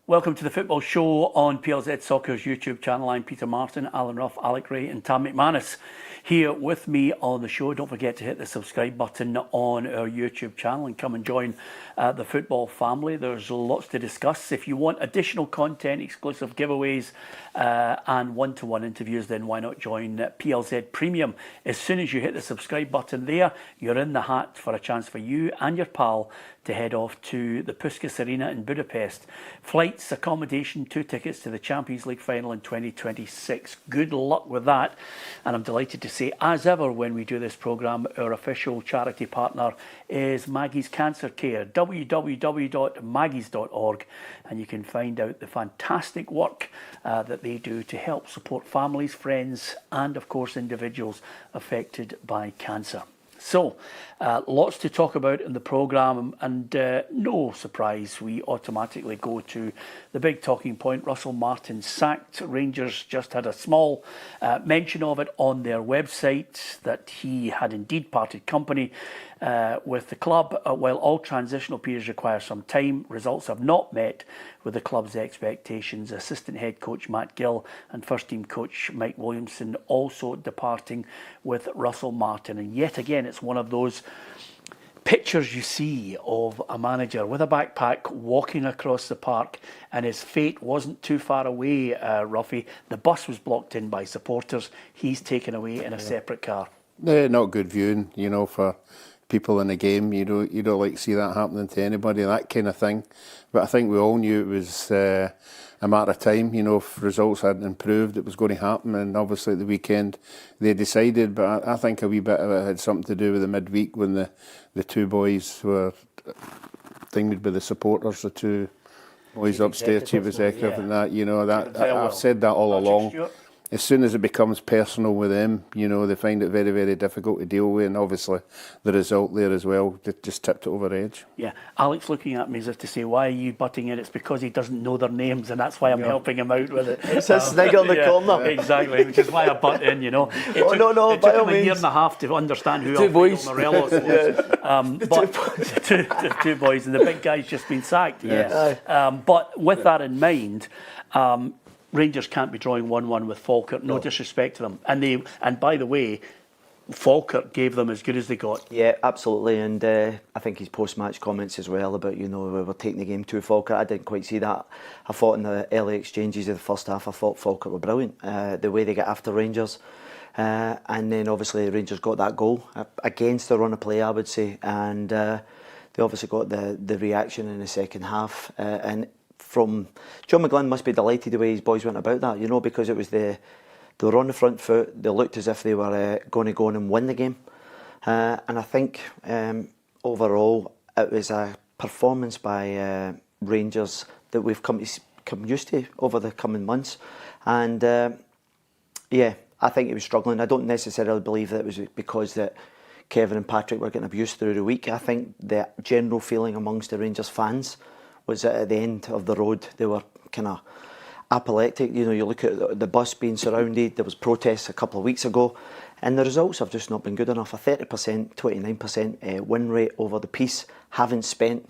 Welcome to the football show on PLZ Soccer's YouTube channel. I'm Peter Martin, Alan Ruff, Alec Rae and Tam McManus here with me on the show. Don't forget to hit the subscribe button on our YouTube channel and come and join the football family. There's lots to discuss. If you want additional content, exclusive giveaways and one-to-one interviews, then why not join PLZ Premium? As soon as you hit the subscribe button there, you're in the hat for a chance for you and your pal to head off to the Puskas Arena in Budapest. Flights, accommodation, 2 tickets to the Champions League final in 2026. Good luck with that. And I'm delighted to say, as ever, when we do this programme, our official charity partner is Maggie's Cancer Care, www.maggies.org, and you can find out the fantastic work that they do to help support families, friends, and of course individuals affected by cancer. So, lots to talk about in the programme, and no surprise, we automatically go to the big talking point. Russell Martin sacked. Rangers just had a small mention of it on their website, that he had indeed parted company with the club. While all transitional periods require some time, results have not met with the club's expectations. Assistant head coach Matt Gill and first team coach Mike Williamson also departing with Russell Martin. And yet again, it's one of those pictures you see of a manager with a backpack walking across the park, and his fate wasn't too far away, Ruffy. The bus was blocked in by supporters. He's taken away in a separate car. Not good viewing, for people in the game. You don't like to see that happening to anybody, that kind of thing. But I think we all knew it was a matter of time. If results hadn't improved, it was going to happen. And obviously at the weekend they decided. But I think a wee bit of it had something to do with the midweek when the two boys were thingied by the supporters, the two boys upstairs, chief executive, and that. I've said that all along. As soon as it becomes personal with them, they find it very, very difficult to deal with, and obviously the result there as well just tipped it over the edge. Yeah, Alex looking at me as if to say, why are you butting in? It's because he doesn't know their names, and that's why I'm helping him out with it. It's a snag on the corner. Exactly, which is why I butt in, It took him a year and a half to understand who Alfredo Morelos was. The two boys, and the big guy's just been sacked. Yes. But with that in mind, Rangers can't be drawing 1-1 with Falkirk. No disrespect to them. And by the way, Falkirk gave them as good as they got. Yeah, absolutely. And I think his post-match comments as well about, we were taking the game to Falkirk. I didn't quite see that. I thought in the early exchanges of the first half, I thought Falkirk were brilliant. The way they get after Rangers. And then obviously Rangers got that goal against the run of play, I would say. And they obviously got the reaction in the second half. And from John McGlynn must be delighted the way his boys went about that, because it was they were on the front foot. They looked as if they were going to go in and win the game, and I think overall it was a performance by Rangers that we've come used to over the coming months, and I think he was struggling. I don't necessarily believe that it was because that Kevin and Patrick were getting abused through the week. I think the general feeling amongst the Rangers fans was that at the end of the road they were kind of apoplectic. You look at the bus being surrounded, there was protests a couple of weeks ago, and the results have just not been good enough. A 30%, 29% win rate over the piece, haven't spent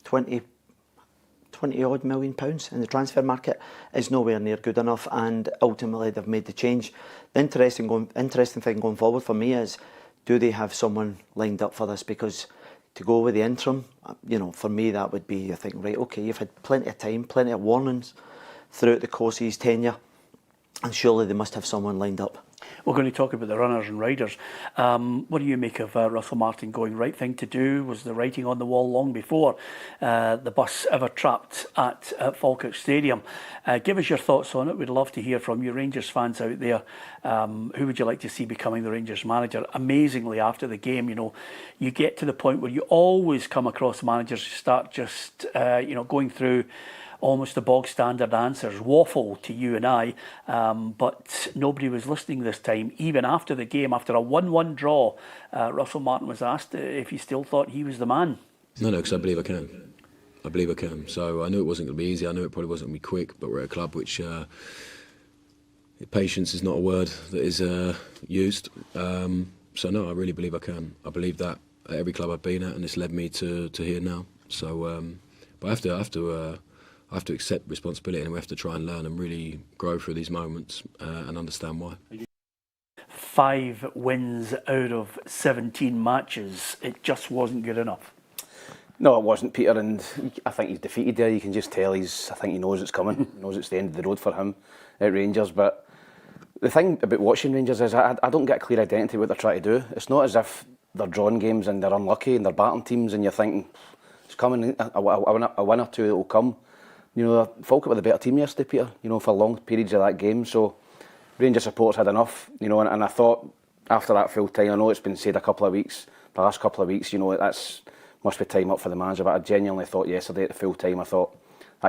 20 odd million pounds in the transfer market is nowhere near good enough, and ultimately they've made the change. The interesting thing going forward for me is, do they have someone lined up for this? Because to go with the interim, for me that would be, I think, right, okay, you've had plenty of time, plenty of warnings throughout the course of his tenure, and surely they must have someone lined up. We're going to talk about the runners and riders. What do you make of Russell Martin going right thing to do? Was the writing on the wall long before the bus ever trapped at Falkirk Stadium? Give us your thoughts on it. We'd love to hear from you, Rangers fans out there. Who would you like to see becoming the Rangers manager? Amazingly, after the game, you get to the point where you always come across managers who start just, going through almost the bog standard answers, waffle to you and I, but nobody was listening this time. Even after the game, after a 1-1 draw, Russell Martin was asked if he still thought he was the man. No, because I believe I can. So I knew it wasn't going to be easy. I knew it probably wasn't going to be quick, but we're at a club which patience is not a word that is used. So no, I really believe I can. I believe that at every club I've been at, and it's led me to here now. So, but I have to have to accept responsibility, and we have to try and learn and really grow through these moments and understand why. 5 wins out of 17 matches. It just wasn't good enough. No, it wasn't, Peter, and I think he's defeated there. You can just tell I think he knows it's coming. He knows it's the end of the road for him at Rangers. But the thing about watching Rangers is I don't get a clear identity what they're trying to do. It's not as if they're drawing games and they're unlucky and they're batting teams and you're thinking, it's coming, a win or two that will come. You know, Falkirk were the better team yesterday, Peter, you know, for long periods of that game. So Rangers supporters had enough, you know, and I thought after that full time, I know it's been said a couple of weeks, the last couple of weeks, you know, that's must be time up for the manager. But I genuinely thought yesterday at the full time, I thought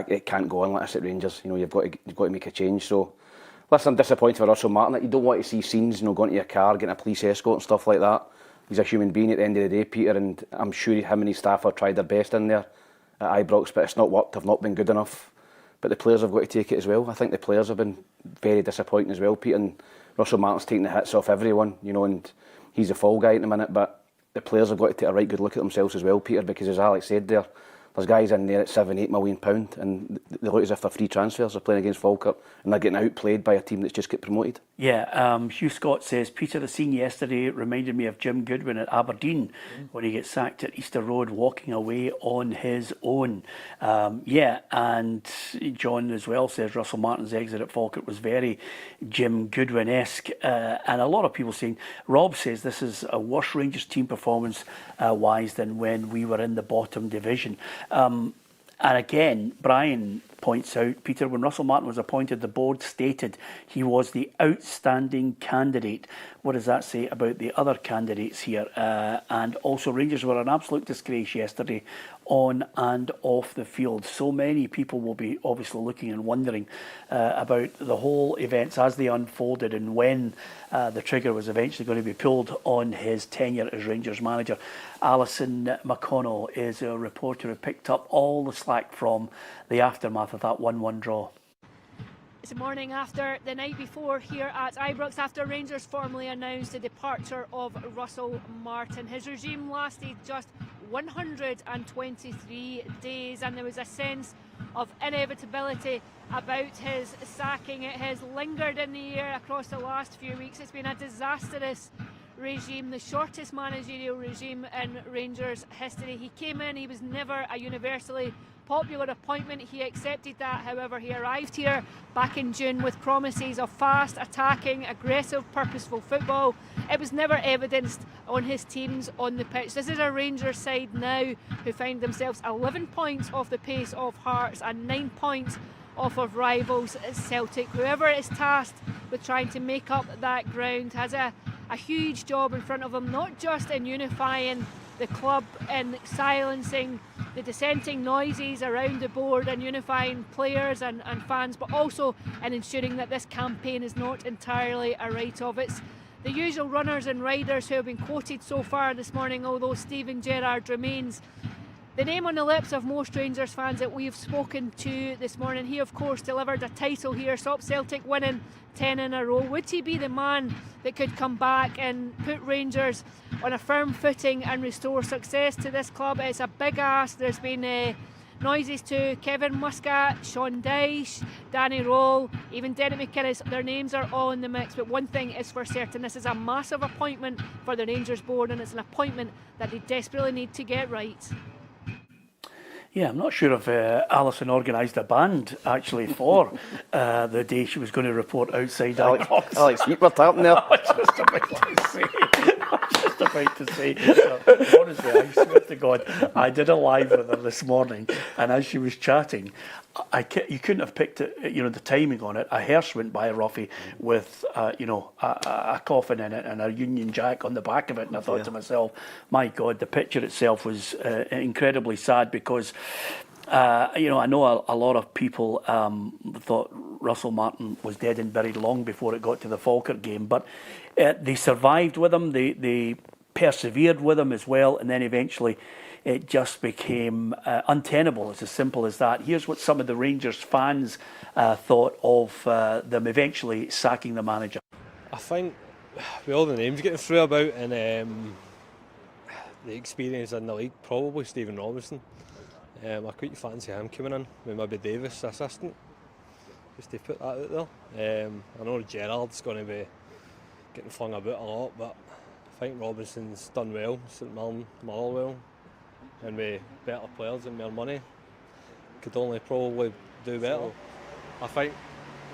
it can't go on like this at Rangers. You know, you've got to make a change. So, listen, I'm disappointed with Russell Martin. You don't want to see scenes, you know, going to your car, getting a police escort and stuff like that. He's a human being at the end of the day, Peter, and I'm sure him and his staff have tried their best in there at Ibrox, but it's not worked. They've not been good enough. But the players have got to take it as well. I think the players have been very disappointing as well, Peter. And Russell Martin's taking the hits off everyone, you know, and he's a fall guy at the minute. But the players have got to take a right good look at themselves as well, Peter, because as Alex said there's guys in there at £7-8 million, and they look as if they're free transfers. They're playing against Falkirk and they're getting outplayed by a team that's just got promoted. Yeah, Hugh Scott says, Peter, the scene yesterday reminded me of Jim Goodwin at Aberdeen when he gets sacked at Easter Road, walking away on his own. Yeah, and John as well says Russell Martin's exit at Falkirk was very Jim Goodwin-esque. And a lot of people saying, Rob says this is a worse Rangers team performance wise than when we were in the bottom division. And again, Brian points out, Peter, when Russell Martin was appointed, the board stated he was the outstanding candidate. What does that say about the other candidates here? And also, Rangers were an absolute disgrace yesterday on and off the field. So many people will be obviously looking and wondering about the whole events as they unfolded and when the trigger was eventually going to be pulled on his tenure as Rangers manager. Alison McConnell is a reporter who picked up all the slack from the aftermath of that 1-1 draw. It's the morning after the night before here at Ibrox, after Rangers formally announced the departure of Russell Martin. His regime lasted just 123 days, and there was a sense of inevitability about his sacking. It has lingered in the air across the last few weeks. It's been a disastrous regime, the shortest managerial regime in Rangers history. He came in, he was never a universally popular appointment. He accepted that. However, he arrived here back in June with promises of fast, attacking, aggressive, purposeful football. It was never evidenced on his teams on the pitch. This is a Rangers side now who find themselves 11 points off the pace of Hearts and 9 points off of rivals Celtic. Whoever is tasked with trying to make up that ground has a huge job in front of them, not just in unifying the club and silencing the dissenting noises around the board and unifying players and fans, but also in ensuring that this campaign is not entirely a write-off. It's the usual runners and riders who have been quoted so far this morning, although Steven Gerrard remains the name on the lips of most Rangers fans that we've spoken to this morning. He, of course, delivered a title here, stopped Celtic winning 10 in a row. Would he be the man that could come back and put Rangers on a firm footing and restore success to this club? It's a big ask. There's been noises to Kevin Muscat, Sean Dyche, Danny Roll, even Derek McInnes. Their names are all in the mix, but one thing is for certain, this is a massive appointment for the Rangers board, and it's an appointment that they desperately need to get right. Yeah, I'm not sure if Alison organised a band actually for the day she was going to report outside Ibrox. Alex, keep what's happening there. I was just about to say. Honestly, I swear to God, I did a live with her this morning, and as she was chatting, you couldn't have picked it, you know, the timing on it. A hearse went by Ruffy with, a coffin in it and a Union Jack on the back of it, and I thought to myself, my God, the picture itself was incredibly sad because, I know a lot of people thought Russell Martin was dead and buried long before it got to the Falkirk game, but they survived with him, they persevered with him as well, and then eventually it just became untenable. It's as simple as that. Here's what some of the Rangers fans thought of them eventually sacking the manager. I think with all the names getting through about and the experience in the league, probably Stephen Robinson. I quite fancy him coming in with maybe Davis assistant, just to put that out there. I know Gerrard's going to be getting flung about a lot, but I think Robinson's done well, St Mirren, Motherwell, and with better players and more money, could only probably do better. So I think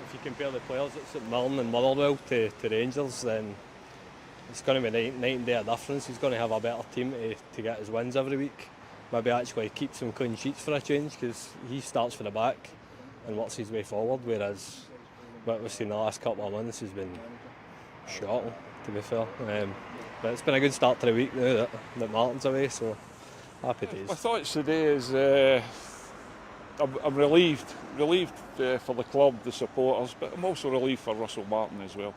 if you compare the players at St Mirren and Motherwell to Rangers, then it's going to be night and day of difference. He's going to have a better team to get his wins every week. Maybe actually keep some clean sheets for a change, because he starts for the back and works his way forward, whereas what we've seen the last couple of months has been shocking, to be fair. But it's been a good start to the week now that Martin's away, so happy days. My thoughts today is I'm relieved for the club, the supporters, but I'm also relieved for Russell Martin as well.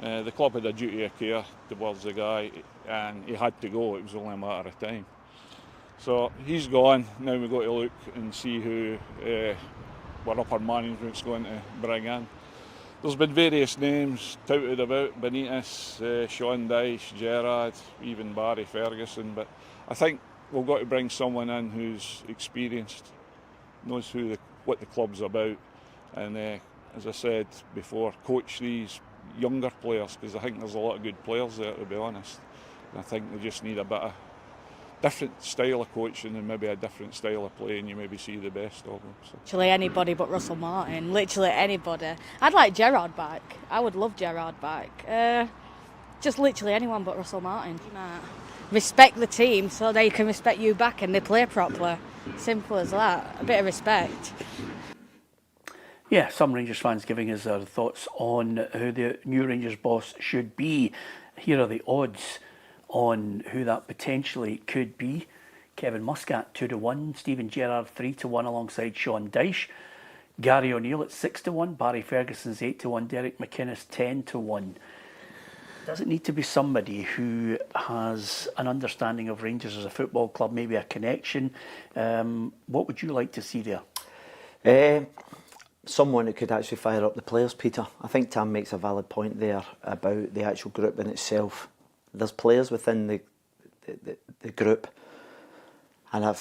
The club had a duty of care towards the guy, and he had to go. It was only a matter of time. So he's gone. Now we've got to look and see who our upper management's going to bring in. There's been various names touted about: Benitez, Sean Dyche, Gerrard, even Barry Ferguson. But I think we've got to bring someone in who's experienced, knows what the club's about, and as I said before, coach these younger players, because I think there's a lot of good players there, to be honest. And I think they just need a bit of different style of coaching and maybe a different style of play, and you maybe see the best of them. So. Literally anybody but Russell Martin. Literally anybody. I'd like Gerrard back. I would love Gerrard back. Just literally anyone but Russell Martin. Respect the team so they can respect you back and they play properly. Simple as that. A bit of respect. Yeah, some Rangers fans giving us their thoughts on who the new Rangers boss should be. Here are the odds on who that potentially could be. Kevin Muscat 2-1, Steven Gerrard 3-1 alongside Sean Dyche, Gary O'Neill at 6-1, Barry Ferguson's 8-1, Derek McInnes 10-1. Does it need to be somebody who has an understanding of Rangers as a football club, maybe a connection? What would you like to see there? Someone who could actually fire up the players, Peter. I think Tam makes a valid point there about the actual group in itself. There's players within the group, and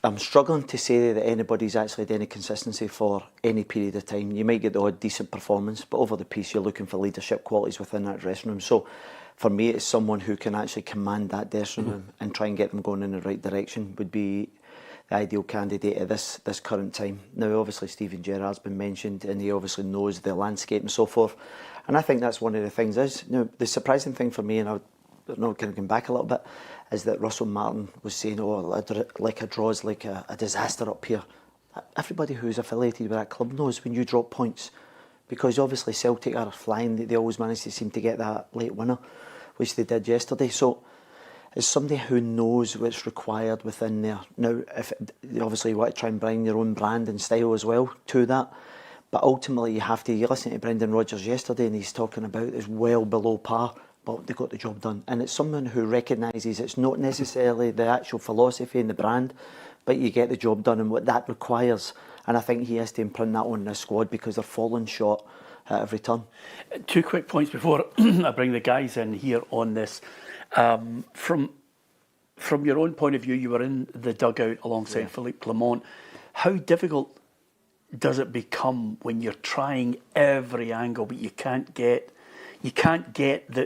I'm struggling to say that anybody's actually had any consistency for any period of time. You might get the odd decent performance, but over the piece you're looking for leadership qualities within that dressing room. So for me, it's someone who can actually command that dressing room and try and get them going in the right direction would be the ideal candidate at this current time. Now obviously Steven Gerrard's been mentioned, and he obviously knows the landscape and so forth, and I think that's one of the things is, the surprising thing for me, and I'm not kind of going back a little bit, is that Russell Martin was saying, like a draw's like a disaster up here. Everybody who's affiliated with that club knows when you drop points, because obviously Celtic are flying, they always manage to seem to get that late winner, which they did yesterday. So as somebody who knows what's required within there. Now, if obviously you want to try and bring your own brand and style as well to that, but ultimately you listen to Brendan Rodgers yesterday, and he's talking about it's well below par, but they got the job done. And it's someone who recognises it's not necessarily the actual philosophy and the brand, but you get the job done and what that requires. And I think he has to imprint that on this squad, because they're falling short at every turn. 2 quick points before I bring the guys in here on this. From your own point of view, you were in the dugout alongside Philippe Clement. How difficult does it become when you're trying every angle, but you can't get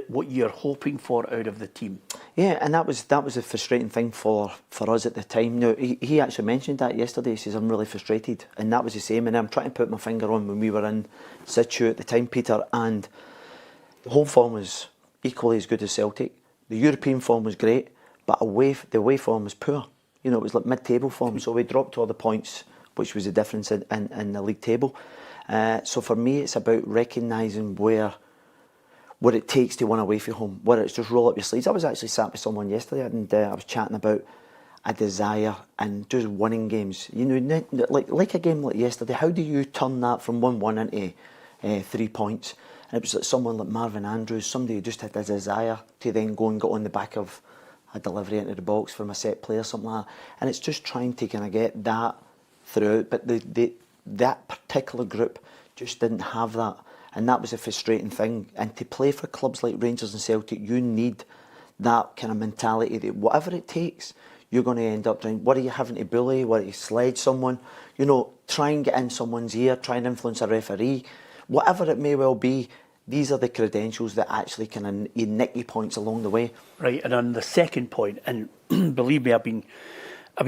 what you're hoping for out of the team? Yeah, and that was a frustrating thing for us at the time. Now, he actually mentioned that yesterday. He says, I'm really frustrated, and that was the same. And I'm trying to put my finger on when we were in situ at the time, Peter, and the home form was equally as good as Celtic. The European form was great, but the away form was poor. It was like mid-table form, so we dropped all the points, which was the difference in the league table. So for me, it's about recognising what it takes to win away from home, whether it's just roll up your sleeves. I was actually sat with someone yesterday, and I was chatting about a desire and just winning games. Like a game like yesterday, how do you turn that from 1-1 into 3 points? And it was like someone like Marvin Andrews, somebody who just had a desire to then go and get on the back of a delivery into the box from a set play or something like that. And it's just trying to kind of get that throughout. But that particular group just didn't have that. And that was a frustrating thing. And to play for clubs like Rangers and Celtic, you need that kind of mentality that whatever it takes, you're going to end up doing, what are you having to bully, what are you sledge someone, you know, try and get in someone's ear, try and influence a referee, whatever it may well be. These are the credentials that actually can nick you points along the way. Right, and on the second point, and believe me, I've been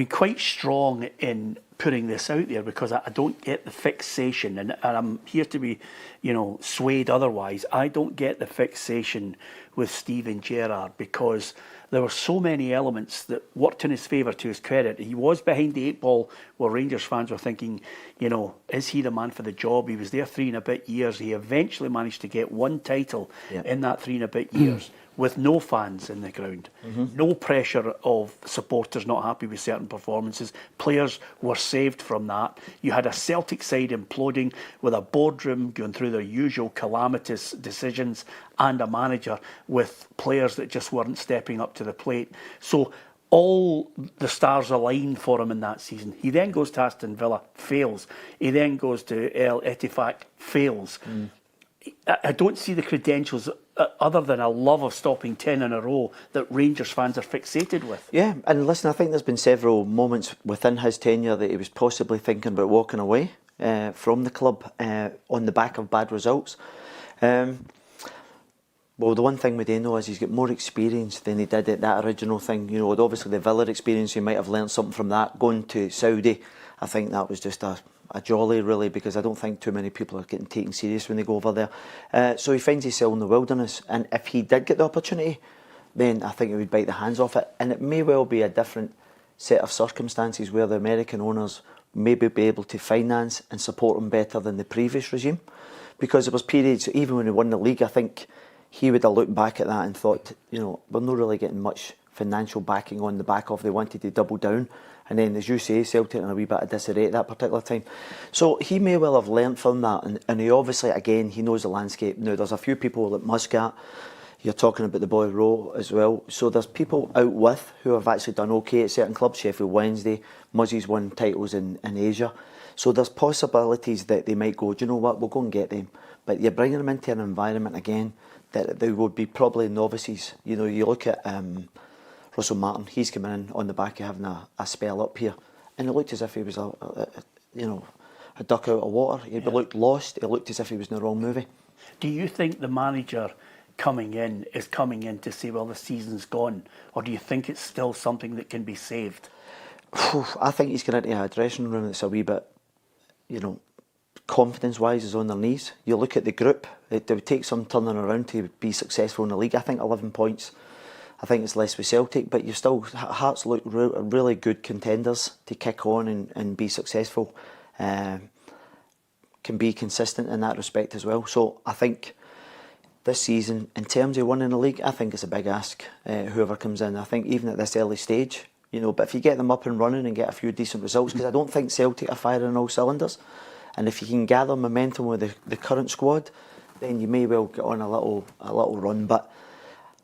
quite strong in putting this out there because I don't get the fixation, and I'm here to be, you know, swayed otherwise. I don't get the fixation with Steven Gerrard because there were so many elements that worked in his favour, to his credit. He was behind the 8 ball where Rangers fans were thinking, you know, is he the man for the job? He was there 3 and a bit years. He eventually managed to get 1 title in that 3 and a bit years with no fans in the ground. No pressure of supporters not happy with certain performances. Players were saved from that. You had a Celtic side imploding with a boardroom going through their usual calamitous decisions and a manager with players that just weren't stepping up to the plate. So all the stars aligned for him in that season. He then goes to Aston Villa, fails. He then goes to El Ettifaq, fails. I don't see the credentials other than a love of stopping 10 in a row that Rangers fans are fixated with. Yeah, and listen, I think there's been several moments within his tenure that he was possibly thinking about walking away from the club on the back of bad results. Well, the one thing we do know is he's got more experience than he did at that original thing. You know, obviously the Villa experience, he might have learnt something from that. Going to Saudi, I think that was just a jolly, really, because I don't think too many people are getting taken serious when they go over there. So he finds himself in the wilderness, and if he did get the opportunity, then I think he would bite the hands off it. And it may well be a different set of circumstances where the American owners maybe be able to finance and support him better than the previous regime. Because there was periods, even when he won the league, I think he would have looked back at that and thought, you know, we're not really getting much financial backing on the back of. They wanted to double down. And then, as you say, Celtic in a wee bit of disarray at that particular time. So he may well have learnt from that. And he obviously, again, he knows the landscape. Now, there's a few people like Muscat. You're talking about the boy Rowe as well. So there's people out with who have actually done okay at certain clubs. Sheffield Wednesday, Muzzy's won titles in Asia. So there's possibilities that they might go, do you know what, we'll go and get them. But you're bringing them into an environment, again, that they would be probably novices. You know, you look at Russell Martin, he's coming in on the back of having a spell up here, and it looked as if he was a duck out of water. He looked lost. It looked as if he was in the wrong movie. Do you think the manager coming in is coming in to say, well, the season's gone, or do you think it's still something that can be saved? I think he's going into a dressing room that's a wee bit, you know, confidence-wise is on their knees. You look at the group, it would take some turning around to be successful in the league. I think 11 points. I think it's less with Celtic, but you still, Hearts look really good contenders to kick on and be successful. Can be consistent in that respect as well. So I think this season, in terms of winning the league, I think it's a big ask, whoever comes in. I think even at this early stage, you know, but if you get them up and running and get a few decent results, because I don't think Celtic are firing on all cylinders, and if you can gather momentum with the current squad, then you may well get on a little run. But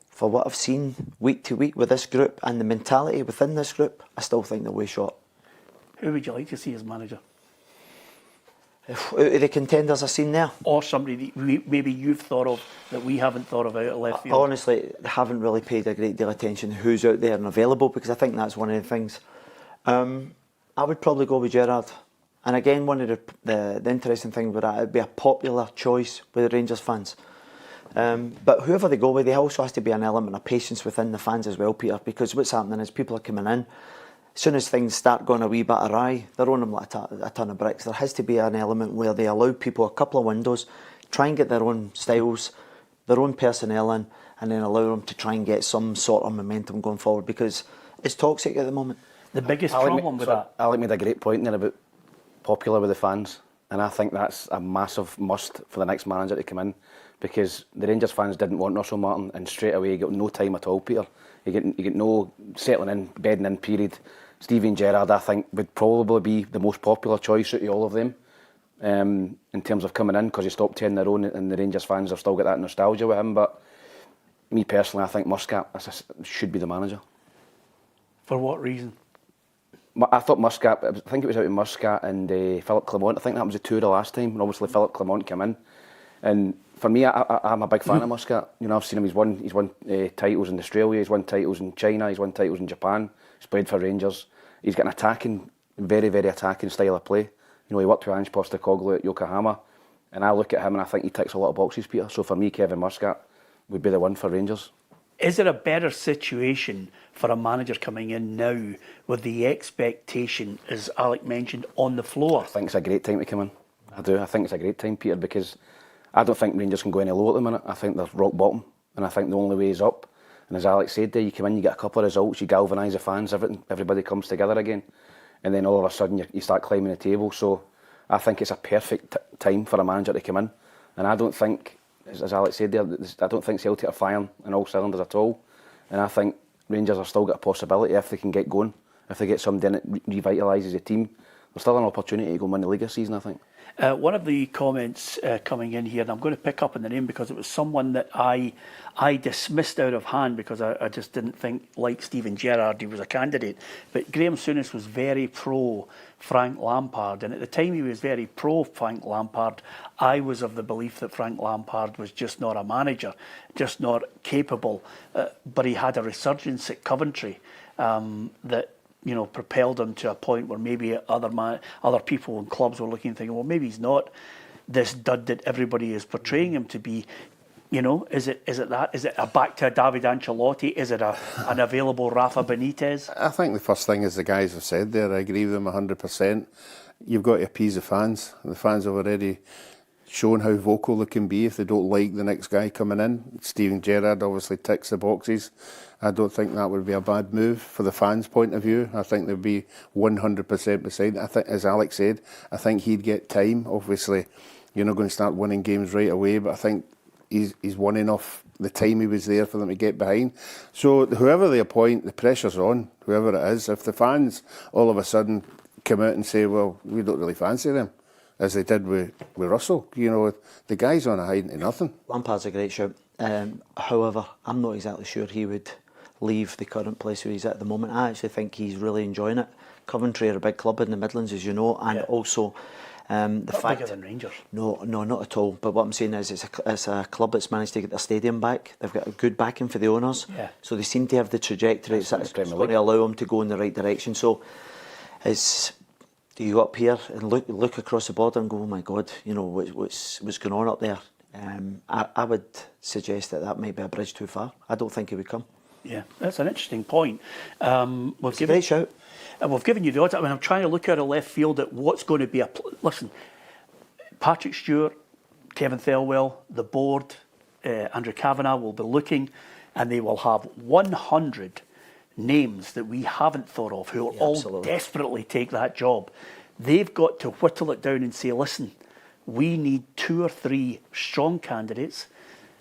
for what I've seen week to week with this group and the mentality within this group, I still think they're way short. Who would you like to see as manager? Out of the contenders I've seen there? Or somebody that maybe you've thought of that we haven't thought of out of left field? I honestly haven't really paid a great deal of attention to who's out there and available, because I think that's one of the things. I would probably go with Gerrard. And again, one of the interesting things with that, it would be a popular choice with the Rangers fans. But whoever they go with, there also has to be an element of patience within the fans as well, Peter, because what's happening is people are coming in. As soon as things start going a wee bit awry, they're on them like a ton of bricks. There has to be an element where they allow people a couple of windows, try and get their own styles, their own personnel in, and then allow them to try and get some sort of momentum going forward, because it's toxic at the moment. The biggest problem with that... Alec made a great point there about popular with the fans, and I think that's a massive must for the next manager to come in, because the Rangers fans didn't want Russell Martin, and straight away he got no time at all, Peter. He get no settling in, bedding in period. Steven Gerrard, I think, would probably be the most popular choice out of all of them in terms of coming in, because he stopped 10 in a row and the Rangers fans have still got that nostalgia with him. But me personally, I think Muscat should be the manager. For what reason? I thought Muscat, I think it was out of Muscat and Philip Clement. I think that was the two of the last time, and obviously Philip Clement came in. And for me, I'm a big fan of Muscat. You know, I've seen him. He's won titles in Australia. He's won titles in China. He's won titles in Japan. He's played for Rangers. He's got an attacking, very, very attacking style of play. You know, he worked with Ange Postecoglou at Yokohama, and I look at him and I think he ticks a lot of boxes, Peter. So for me, Kevin Muscat would be the one for Rangers. Is there a better situation for a manager coming in now with the expectation, as Alec mentioned, on the floor? I think it's a great time to come in. I do. I think it's a great time, Peter, because I don't think Rangers can go any lower at the minute. I think they're rock bottom, and I think the only way is up. And as Alex said there, you come in, you get a couple of results, you galvanise the fans, everybody comes together again, and then all of a sudden you start climbing the table. So I think it's a perfect time for a manager to come in, and I don't think, as Alex said there, I don't think Celtic are firing on all cylinders at all, and I think Rangers have still got a possibility if they can get going, if they get somebody in that revitalises the team. There's still an opportunity to go and win the league this season, I think. One of the comments coming in here, and I'm going to pick up on the name because it was someone that I dismissed out of hand because I just didn't think, like Steven Gerrard, he was a candidate. But Graham Souness was very pro Frank Lampard, and at the time he was very pro Frank Lampard, I was of the belief that Frank Lampard was just not a manager, just not capable. But he had a resurgence at Coventry that, you know, propelled him to a point where maybe other people and clubs were looking and thinking, well, maybe he's not this dud that everybody is portraying him to be. You know, is it that? Is it a back to a David Ancelotti? Is it an available Rafa Benitez? I think the first thing, as the guys have said there, I agree with them 100%. You've got to appease the fans. The fans have already shown how vocal they can be if they don't like the next guy coming in. Steven Gerrard obviously ticks the boxes. I don't think that would be a bad move for the fans' point of view. I think they'd be 100% beside it. I think, as Alex said, I think he'd get time. Obviously, you're not going to start winning games right away, but I think he's won enough the time he was there for them to get behind. So whoever they appoint, the pressure's on, whoever it is. If the fans all of a sudden come out and say, well, we don't really fancy them, as they did with Russell, you know, the guy's on a hiding to nothing. Lampard's a great shout. However, I'm not exactly sure he would leave the current place where he's at the moment. I actually think he's really enjoying it. Coventry are a big club in the Midlands, as you know, and also the not fact bigger than Rangers. No, not at all. But what I'm saying is, it's a club that's managed to get their stadium back. They've got a good backing for the owners, so they seem to have the trajectory. It's going to allow them to go in the right direction. So, do you go up here and look across the border and go, oh my God, you know what's going on up there? I would suggest that might be a bridge too far. I don't think he would come. Yeah, that's an interesting point. It's a great shout. We've given you the odds. I mean, I'm trying to look out of left field at what's going to be a... Listen, Patrick Stewart, Kevin Thelwell, the board, Andrew Kavanagh will be looking, and they will have 100 names that we haven't thought of who will all desperately take that job. They've got to whittle it down and say, listen, we need 2 or 3 strong candidates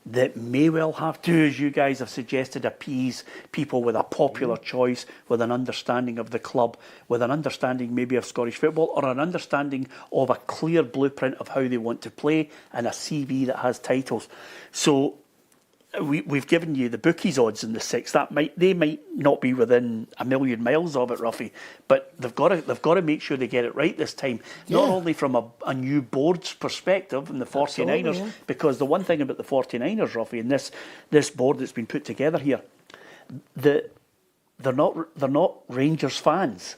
that may well have to, as you guys have suggested, appease people with a popular choice, with an understanding of the club, with an understanding maybe of Scottish football, or an understanding of a clear blueprint of how they want to play, and a CV that has titles. So we've given you the bookies odds in the 6. They might not be within a million miles of it, Ruffy, but they've got to make sure they get it right this time. Not only from a new board's perspective and the 49ers, because the one thing about the 49ers, Ruffy, and this board that's been put together here, they're not Rangers fans.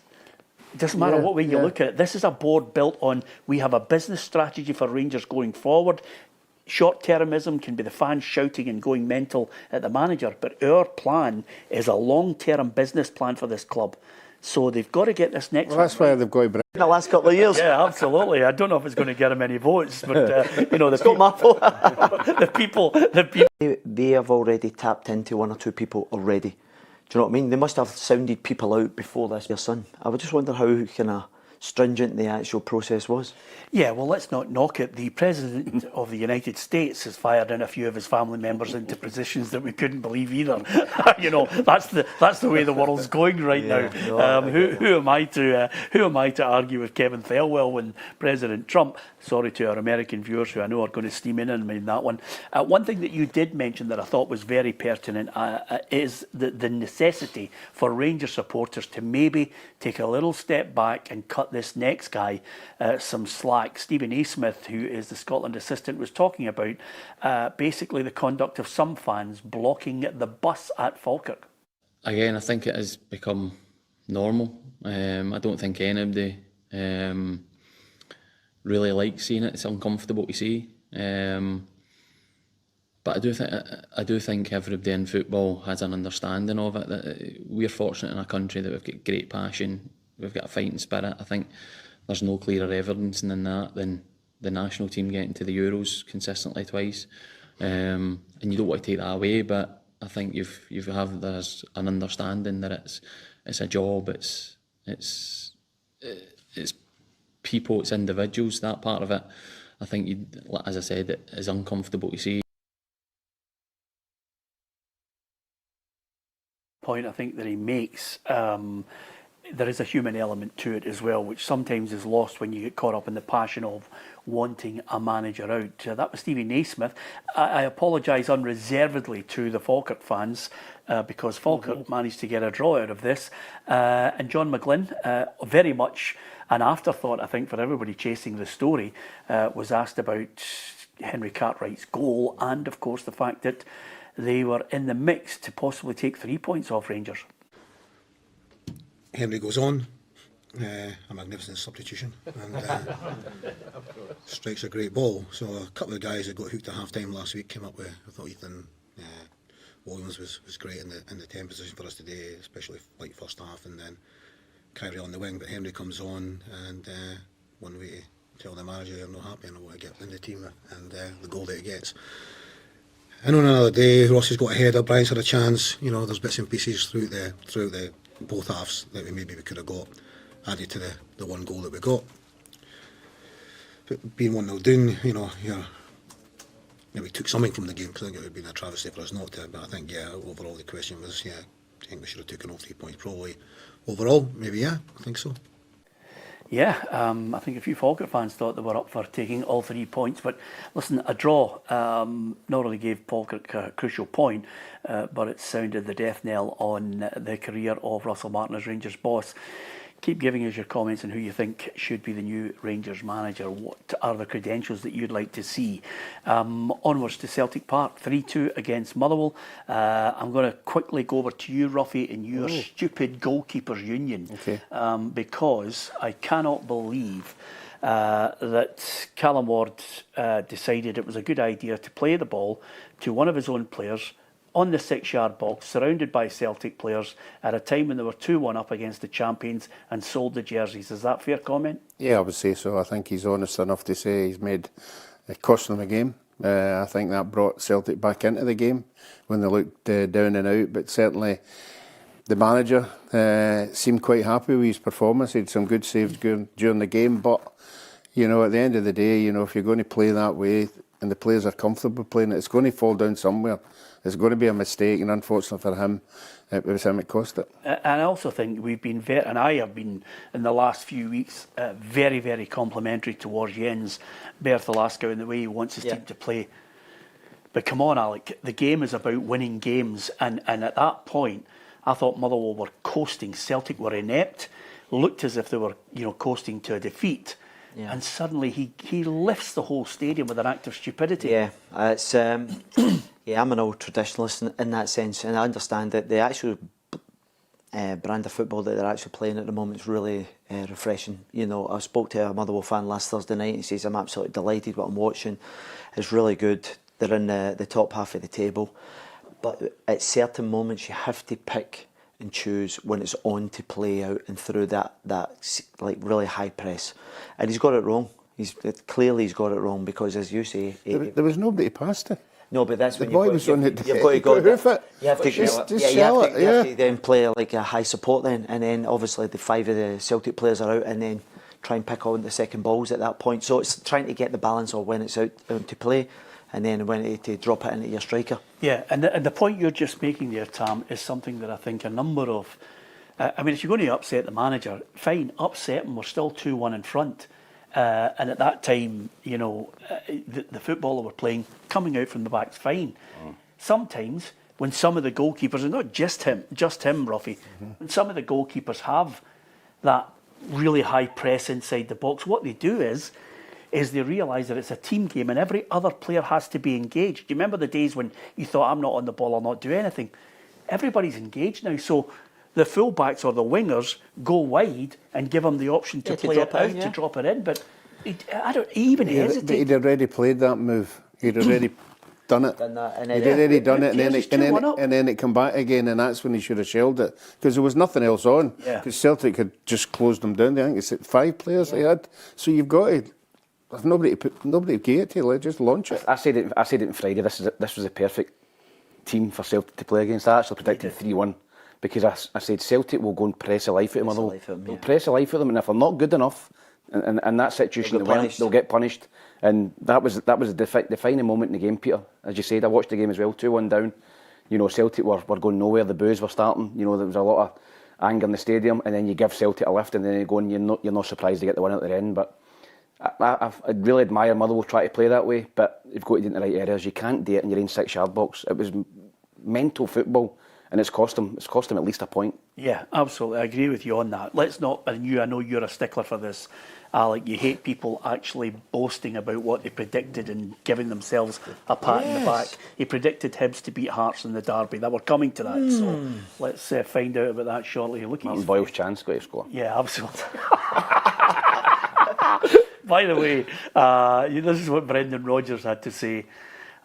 It doesn't matter what way you look at it. This is a board built on, we have a business strategy for Rangers going forward. Short-termism can be the fans shouting and going mental at the manager, but our plan is a long-term business plan for this club. So they've got to get this next one. That's why they've got to bring in the last couple of years. Yeah, absolutely. I don't know if it's going to get them any votes, but you know, the people. They have already tapped into 1 or 2 people already. Do you know what I mean? They must have sounded people out before this. Your son. I would just wonder how kind of stringent the actual process was. Yeah, well, let's not knock it. The President of the United States has fired in a few of his family members into positions that we couldn't believe either. You know, that's the way the world's going right now. Who am I to argue with Kevin Thelwell when President Trump? Sorry to our American viewers who I know are going to steam in on me in that one. One thing that you did mention that I thought was very pertinent is the necessity for Rangers supporters to maybe take a little step back and cut this next guy some slack. Stephen A. Smith, who is the Scotland assistant, was talking about basically the conduct of some fans blocking the bus at Falkirk. Again, I think it has become normal. I don't think anybody really likes seeing it. It's uncomfortable to see. But I do think everybody in football has an understanding of it. That we're fortunate in a country that we've got great passion, we've got a fighting spirit. I think there's no clearer evidence than that than the national team getting to the Euros consistently twice. And you don't want to take that away, but I think there's an understanding that it's a job, it's people, it's individuals. That part of it, I think, as I said, it is uncomfortable to see. Point I think that he makes, there is a human element to it as well, which sometimes is lost when you get caught up in the passion of wanting a manager out. That was Stevie Naismith. I apologise unreservedly to the Falkirk fans because Falkirk managed to get a draw out of this. And John McGlynn, very much an afterthought, I think, for everybody chasing the story, was asked about Henry Cartwright's goal and, of course, the fact that they were in the mix to possibly take 3 points off Rangers. Henry goes on, a magnificent substitution, and strikes a great ball. So a couple of guys that got hooked at half-time last week came up with, I thought Ethan Williams was great in the 10 position for us today, especially like first half, and then Kyrie on the wing, but Henry comes on, and one way to tell the manager I'm not happy and I want to get in the team, and the goal that he gets. And on another day, Ross has got a header, Brian's had a chance. You know, there's bits and pieces throughout the both halves that we could have got added to the one goal that we got. But being 1-0 down, you know, we took something from the game, because I think it would have been a travesty for us not to. But I think, overall the question was, I think we should have taken all 3 points probably. Overall, maybe, I think so. Yeah, I think a few Falkirk fans thought they were up for taking all 3 points, but listen, a draw not only gave Falkirk a crucial point, but it sounded the death knell on the career of Russell Martin as Rangers boss. Keep giving us your comments on who you think should be the new Rangers manager. What are the credentials that you'd like to see? Onwards to Celtic Park, 3-2 against Motherwell. I'm going to quickly go over to you, Ruffy, in your stupid goalkeepers union. Okay. Because I cannot believe that Callum Ward decided it was a good idea to play the ball to one of his own players on the 6-yard box, surrounded by Celtic players at a time when they were 2-1 up against the champions, and sold the jerseys. Is that a fair comment? Yeah, I would say so. I think he's honest enough to say it cost them a game. I think that brought Celtic back into the game when they looked down and out, but certainly the manager seemed quite happy with his performance. He had some good saves during the game, but you know, at the end of the day, you know, if you're going to play that way and the players are comfortable playing it, it's going to fall down somewhere. It's going to be a mistake, and unfortunately for him, it was him it cost it. And I also think we've been and I have been in the last few weeks very, very complimentary towards Jens Bertholasco in the way he wants his team to play. But come on, Alec, the game is about winning games, and at that point, I thought Motherwell were coasting. Celtic were inept, looked as if they were, coasting to a defeat. Yeah. And suddenly he lifts the whole stadium with an act of stupidity. Yeah, it's I'm an old traditionalist in that sense, and I understand that the actual brand of football that they're actually playing at the moment is really refreshing. You know, I spoke to a Motherwell fan last Thursday night, and he says, I'm absolutely delighted what I'm watching. It's really good. They're in the top half of the table, but at certain moments you have to pick and choose when it's on to play out and through that like really high press, and he's got it wrong. He's clearly got it wrong, because, as you say, there was nobody past it. No, but that's the when boy was on it. You've got to go hoof it. You have to just shell it. You have to then play like a high support then, and then obviously the 5 of the Celtic players are out, and then try and pick on the second balls at that point. So it's trying to get the balance of when it's out to play, and then when to drop it into your striker. Yeah, and the point you're just making there, Tam, is something that I think a number of... if you're going to upset the manager, fine, upset him, we're still 2-1 in front. And at that time, the football that we're playing, coming out from the back's fine. Sometimes, when some of the goalkeepers, and not just him, Ruffy, when some of the goalkeepers have that really high press inside the box, what they do is they realise that it's a team game and every other player has to be engaged. Do you remember the days when you thought, I'm not on the ball, I'll not do anything? Everybody's engaged now. So the full-backs or the wingers go wide and give him the option to play it out, to drop it in. But he even hesitated. But he'd already played that move. He'd already done it. He'd already done it, and then it come back again, and that's when he should have shelled it, because there was nothing else on. Because Celtic had just closed them down. I think it's 5 players they had. So you've got to. If nobody gave it to you, just launch it. I said it on Friday. This was a perfect team for Celtic to play against. I actually predicted 3-1 because I said Celtic will go and press a life out of them. They'll press a life out of them, and if they're not good enough in that situation, they'll get punished. And that was a defining moment in the game, Peter. As you said, I watched the game as well. 2-1 down. You know, Celtic were going nowhere. The boos were starting. You know, there was a lot of anger in the stadium, and then you give Celtic a lift, and then you go and you're not surprised to get the win at the end. But I really admire Motherwell try to play that way, but you've got to do it in the right areas. You can't do it in your own 6-yard box. It was mental football, and it's cost them at least a point. Yeah, absolutely. I agree with you on that. Let's not, and I know you're a stickler for this, Alec. You hate people actually boasting about what they predicted and giving themselves a pat in the back. He predicted Hibs to beat Hearts in the derby. That we're coming to that, so let's find out about that shortly. Look at Martin Boyle's chance, got to score. Yeah, absolutely. By the way, this is what Brendan Rodgers had to say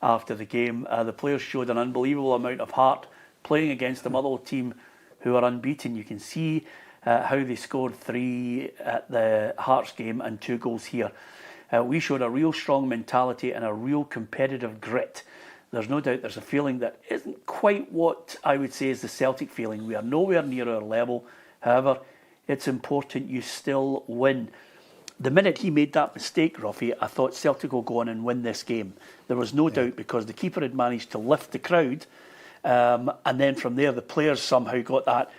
after the game. The players showed an unbelievable amount of heart playing against the Motherwell team who are unbeaten. You can see how they scored 3 at the Hearts game and 2 goals here. We showed a real strong mentality and a real competitive grit. There's no doubt there's a feeling that isn't quite what I would say is the Celtic feeling. We are nowhere near our level. However, it's important you still win. The minute he made that mistake, Ruffy, I thought Celtic will go on and win this game. There was no doubt, because the keeper had managed to lift the crowd, and then from there the players somehow got that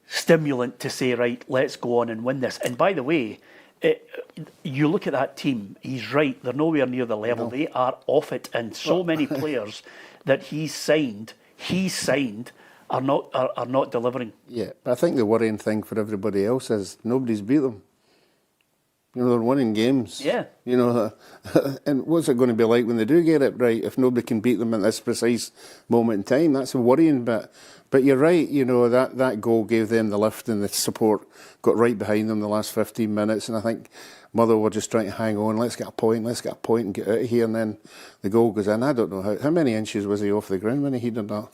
stimulant to say, right, let's go on and win this. And by the way, you look at that team, he's right, they're nowhere near the level. They are off it, and so many players that he signed are not delivering. Yeah, but I think the worrying thing for everybody else is nobody's beat them. You know, they're winning games. Yeah. You know, and what's it going to be like when they do get it right if nobody can beat them at this precise moment in time? That's a worrying bit. But you're right, you know, that goal gave them the lift, and the support got right behind them the last 15 minutes. And I think Motherwell were just trying to hang on, let's get a point and get out of here. And then the goal goes in. I don't know how many inches was he off the ground when he did that?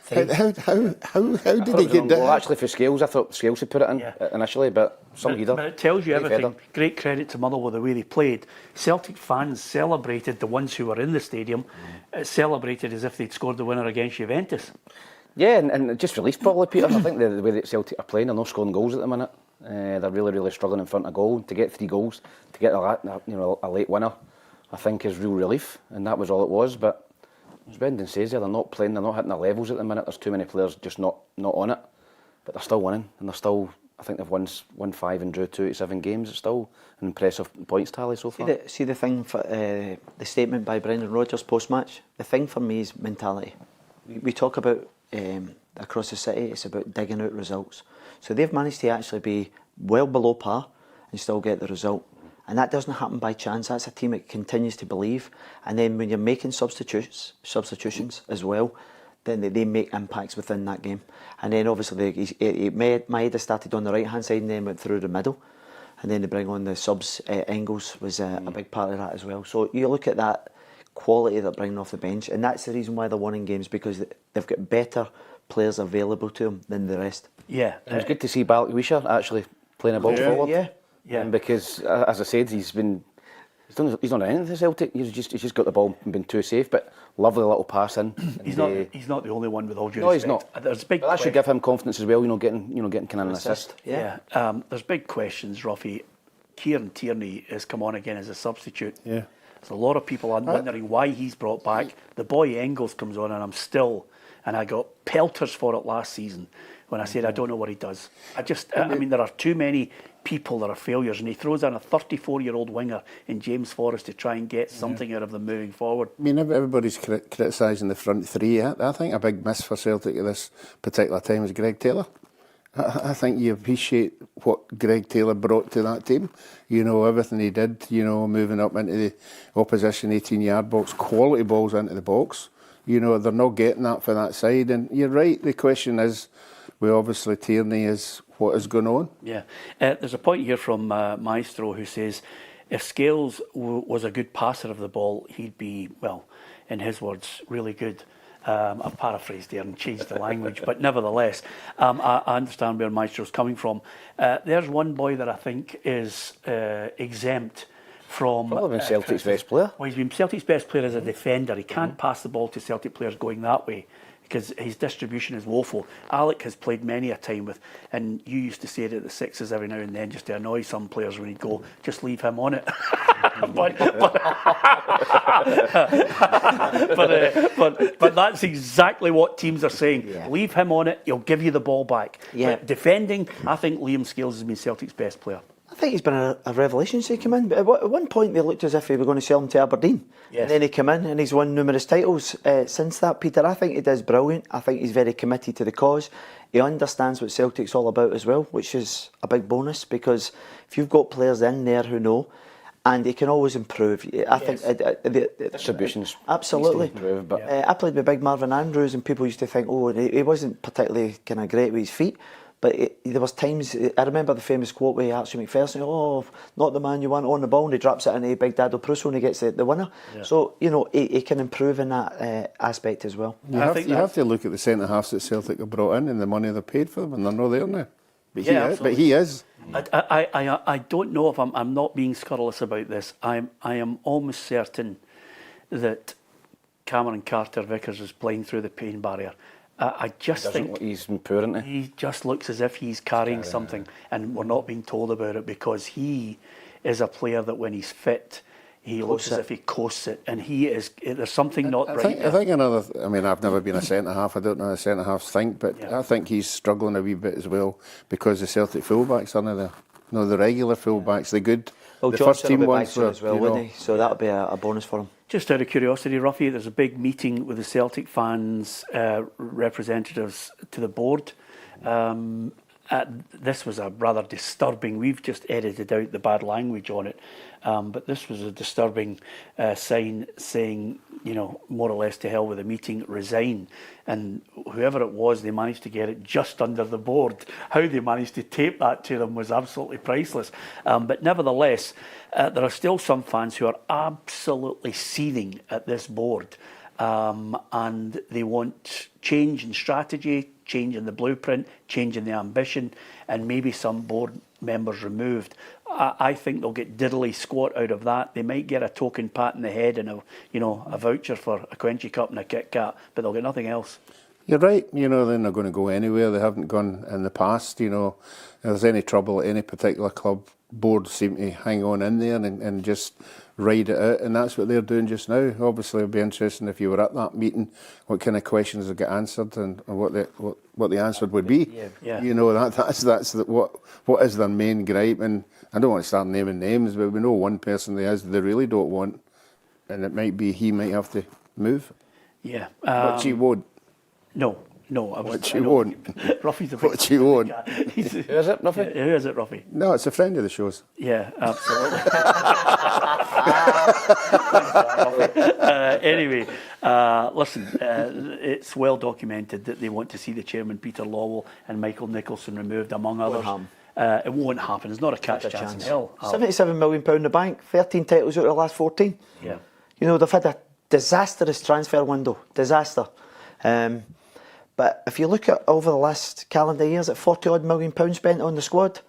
How did he get down? Well, actually, for Scales, I thought Scales had put it in initially, but some header. But it tells you everything. Great credit to Motherwell, the way they played. Celtic fans celebrated, the ones who were in the stadium, celebrated as if they'd scored the winner against Juventus. Yeah, and just released probably, Peter. I think the way that Celtic are playing, they're not scoring goals at the minute. They're really struggling in front of goal. To get 3 goals, to get a late winner, I think is real relief, and that was all it was. But as Brendan says there, they're not playing, they're not hitting their levels at the minute. There's too many players just not on it. But they're still winning, and they're still, I think they've won 5 and drew 2 out of 7 games. It's still an impressive points tally so far. See the thing for the statement by Brendan Rodgers post-match? The thing for me is mentality. We talk about across the city, it's about digging out results. So they've managed to actually be well below par and still get the result. And that doesn't happen by chance. That's a team that continues to believe. And then when you're making substitutions as well, then they make impacts within that game. And then obviously Maeda started on the right hand side and then went through the middle. And then they bring on the subs. Engels was a big part of that as well. So you look at that quality they're bringing off the bench, and that's the reason why they're winning games, because they've got better players available to them than the rest. Yeah, it was good to see Balak Wisha actually playing a ball forward. Yeah, because as I said, he's not done anything to Celtic. He's just got the ball and been too safe. But lovely little pass in. He's not the only one, with all due respect. No, he's not. There's big. But that should give him confidence as well. Getting kind of an assist. Yeah. There's big questions, Ruffy. Kieran Tierney has come on again as a substitute. Yeah. There's a lot of people wondering why he's brought back. The boy Engels comes on, and I got pelters for it last season when I said I don't know what he does. I mean, there are too many people that are failures, and he throws in a 34-year-old winger in James Forrest to try and get something out of them moving forward. I mean, everybody's criticising the front three. I think a big miss for Celtic at this particular time is Greg Taylor. I think you appreciate what Greg Taylor brought to that team. Everything he did, moving up into the opposition 18-yard box, quality balls into the box. They're not getting that for that side. And you're right, the question is, with obviously Tierney is what is going on. Yeah. There's a point here from Maestro who says, if Scales was a good passer of the ball, he'd be, well, in his words, really good. I've paraphrased there and changed the language, but nevertheless, I understand where Maestro's coming from. There's one boy that I think is exempt from... Probably been Celtic's best player. Well, he's been Celtic's best player as a defender. He can't pass the ball to Celtic players going that way, because his distribution is woeful. Alec has played many a time with, and you used to say it at the sixes every now and then just to annoy some players when he'd go, just leave him on it. but that's exactly what teams are saying. Yeah. Leave him on it, he'll give you the ball back. Yeah. But defending, I think Liam Scales has been Celtic's best player. I think he's been a revelation since he came in. But at one point they looked as if they were going to sell him to Aberdeen. Yes. And then he came in and he's won numerous titles since that, Peter. I think he does brilliant. I think he's very committed to the cause. He understands what Celtic's all about as well, which is a big bonus, because if you've got players in there who know, and he can always improve. I think distribution's absolutely. Improve, but I played with Big Marvin Andrews, and people used to think, oh, he wasn't particularly kind of great with his feet. But there was times, I remember the famous quote with Archie McPherson, oh, not the man you want on the ball, and he drops it into Big Dado Prusso and he gets the winner. Yeah. So, you know, he can improve in that aspect as well. You have to look at the centre-halves that Celtic have brought in and the money they've paid for them, and they're not there now. But he is. I don't know if I'm not being scurrilous about this. I am almost certain that Cameron Carter-Vickers is playing through the pain barrier. I just think he's been poor, isn't he just looks as if he's carrying something, and we're not being told about it, because he is a player that when he's fit, he looks as if he coasts it, and he is. There's something not right. I think another. I mean, I've never been a centre half. I don't know how centre halves think, but I think he's struggling a wee bit as well, because the Celtic fullbacks aren't there. No, the regular fullbacks, the good. Well, the Johnson first team will be back ones soon were, as well, wouldn't he? So that'll be a bonus for him. Just out of curiosity, Ruffy, there's a big meeting with the Celtic fans, representatives to the board. This was a rather disturbing, we've just edited out the bad language on it, but this was a disturbing sign saying, you know, more or less to hell with the meeting, resign. And whoever it was, they managed to get it just under the board. How they managed to tape that to them was absolutely priceless. But nevertheless, there are still some fans who are absolutely seething at this board. And they want change in strategy, change in the blueprint, change in the ambition, and maybe some board members removed. I think they'll get diddly squat out of that. They might get a token pat in the head and a voucher for a Quenchy Cup and a Kit Kat, but they'll get nothing else. You're right. You know, they're not going to go anywhere. They haven't gone in the past. You know, if there's any trouble at any particular club, boards seem to hang on in there and just ride it out, and that's what they're doing just now. Obviously, it'd be interesting if you were at that meeting, what kind of questions would get answered and what the answer would be. Yeah. You know, what is their main gripe? And I don't want to start naming names, but we know one person they really don't want, and it might be he might have to move. Yeah, but she won't. No. What you won't. Ruffy's a what you won't. Who is it, Ruffy? Who is it, Ruffy? No, it's a friend of the show's. Yeah, absolutely. Anyway, listen, it's well documented that they want to see the chairman, Peter Lawwell, and Michael Nicholson removed, among others. It won't happen. It's not a catch chance in hell. £77 million in the bank, 13 titles out of the last 14. Yeah. You know, they've had a disastrous transfer window. Disaster. But if you look at over the last calendar years, at £40 million spent on the squad,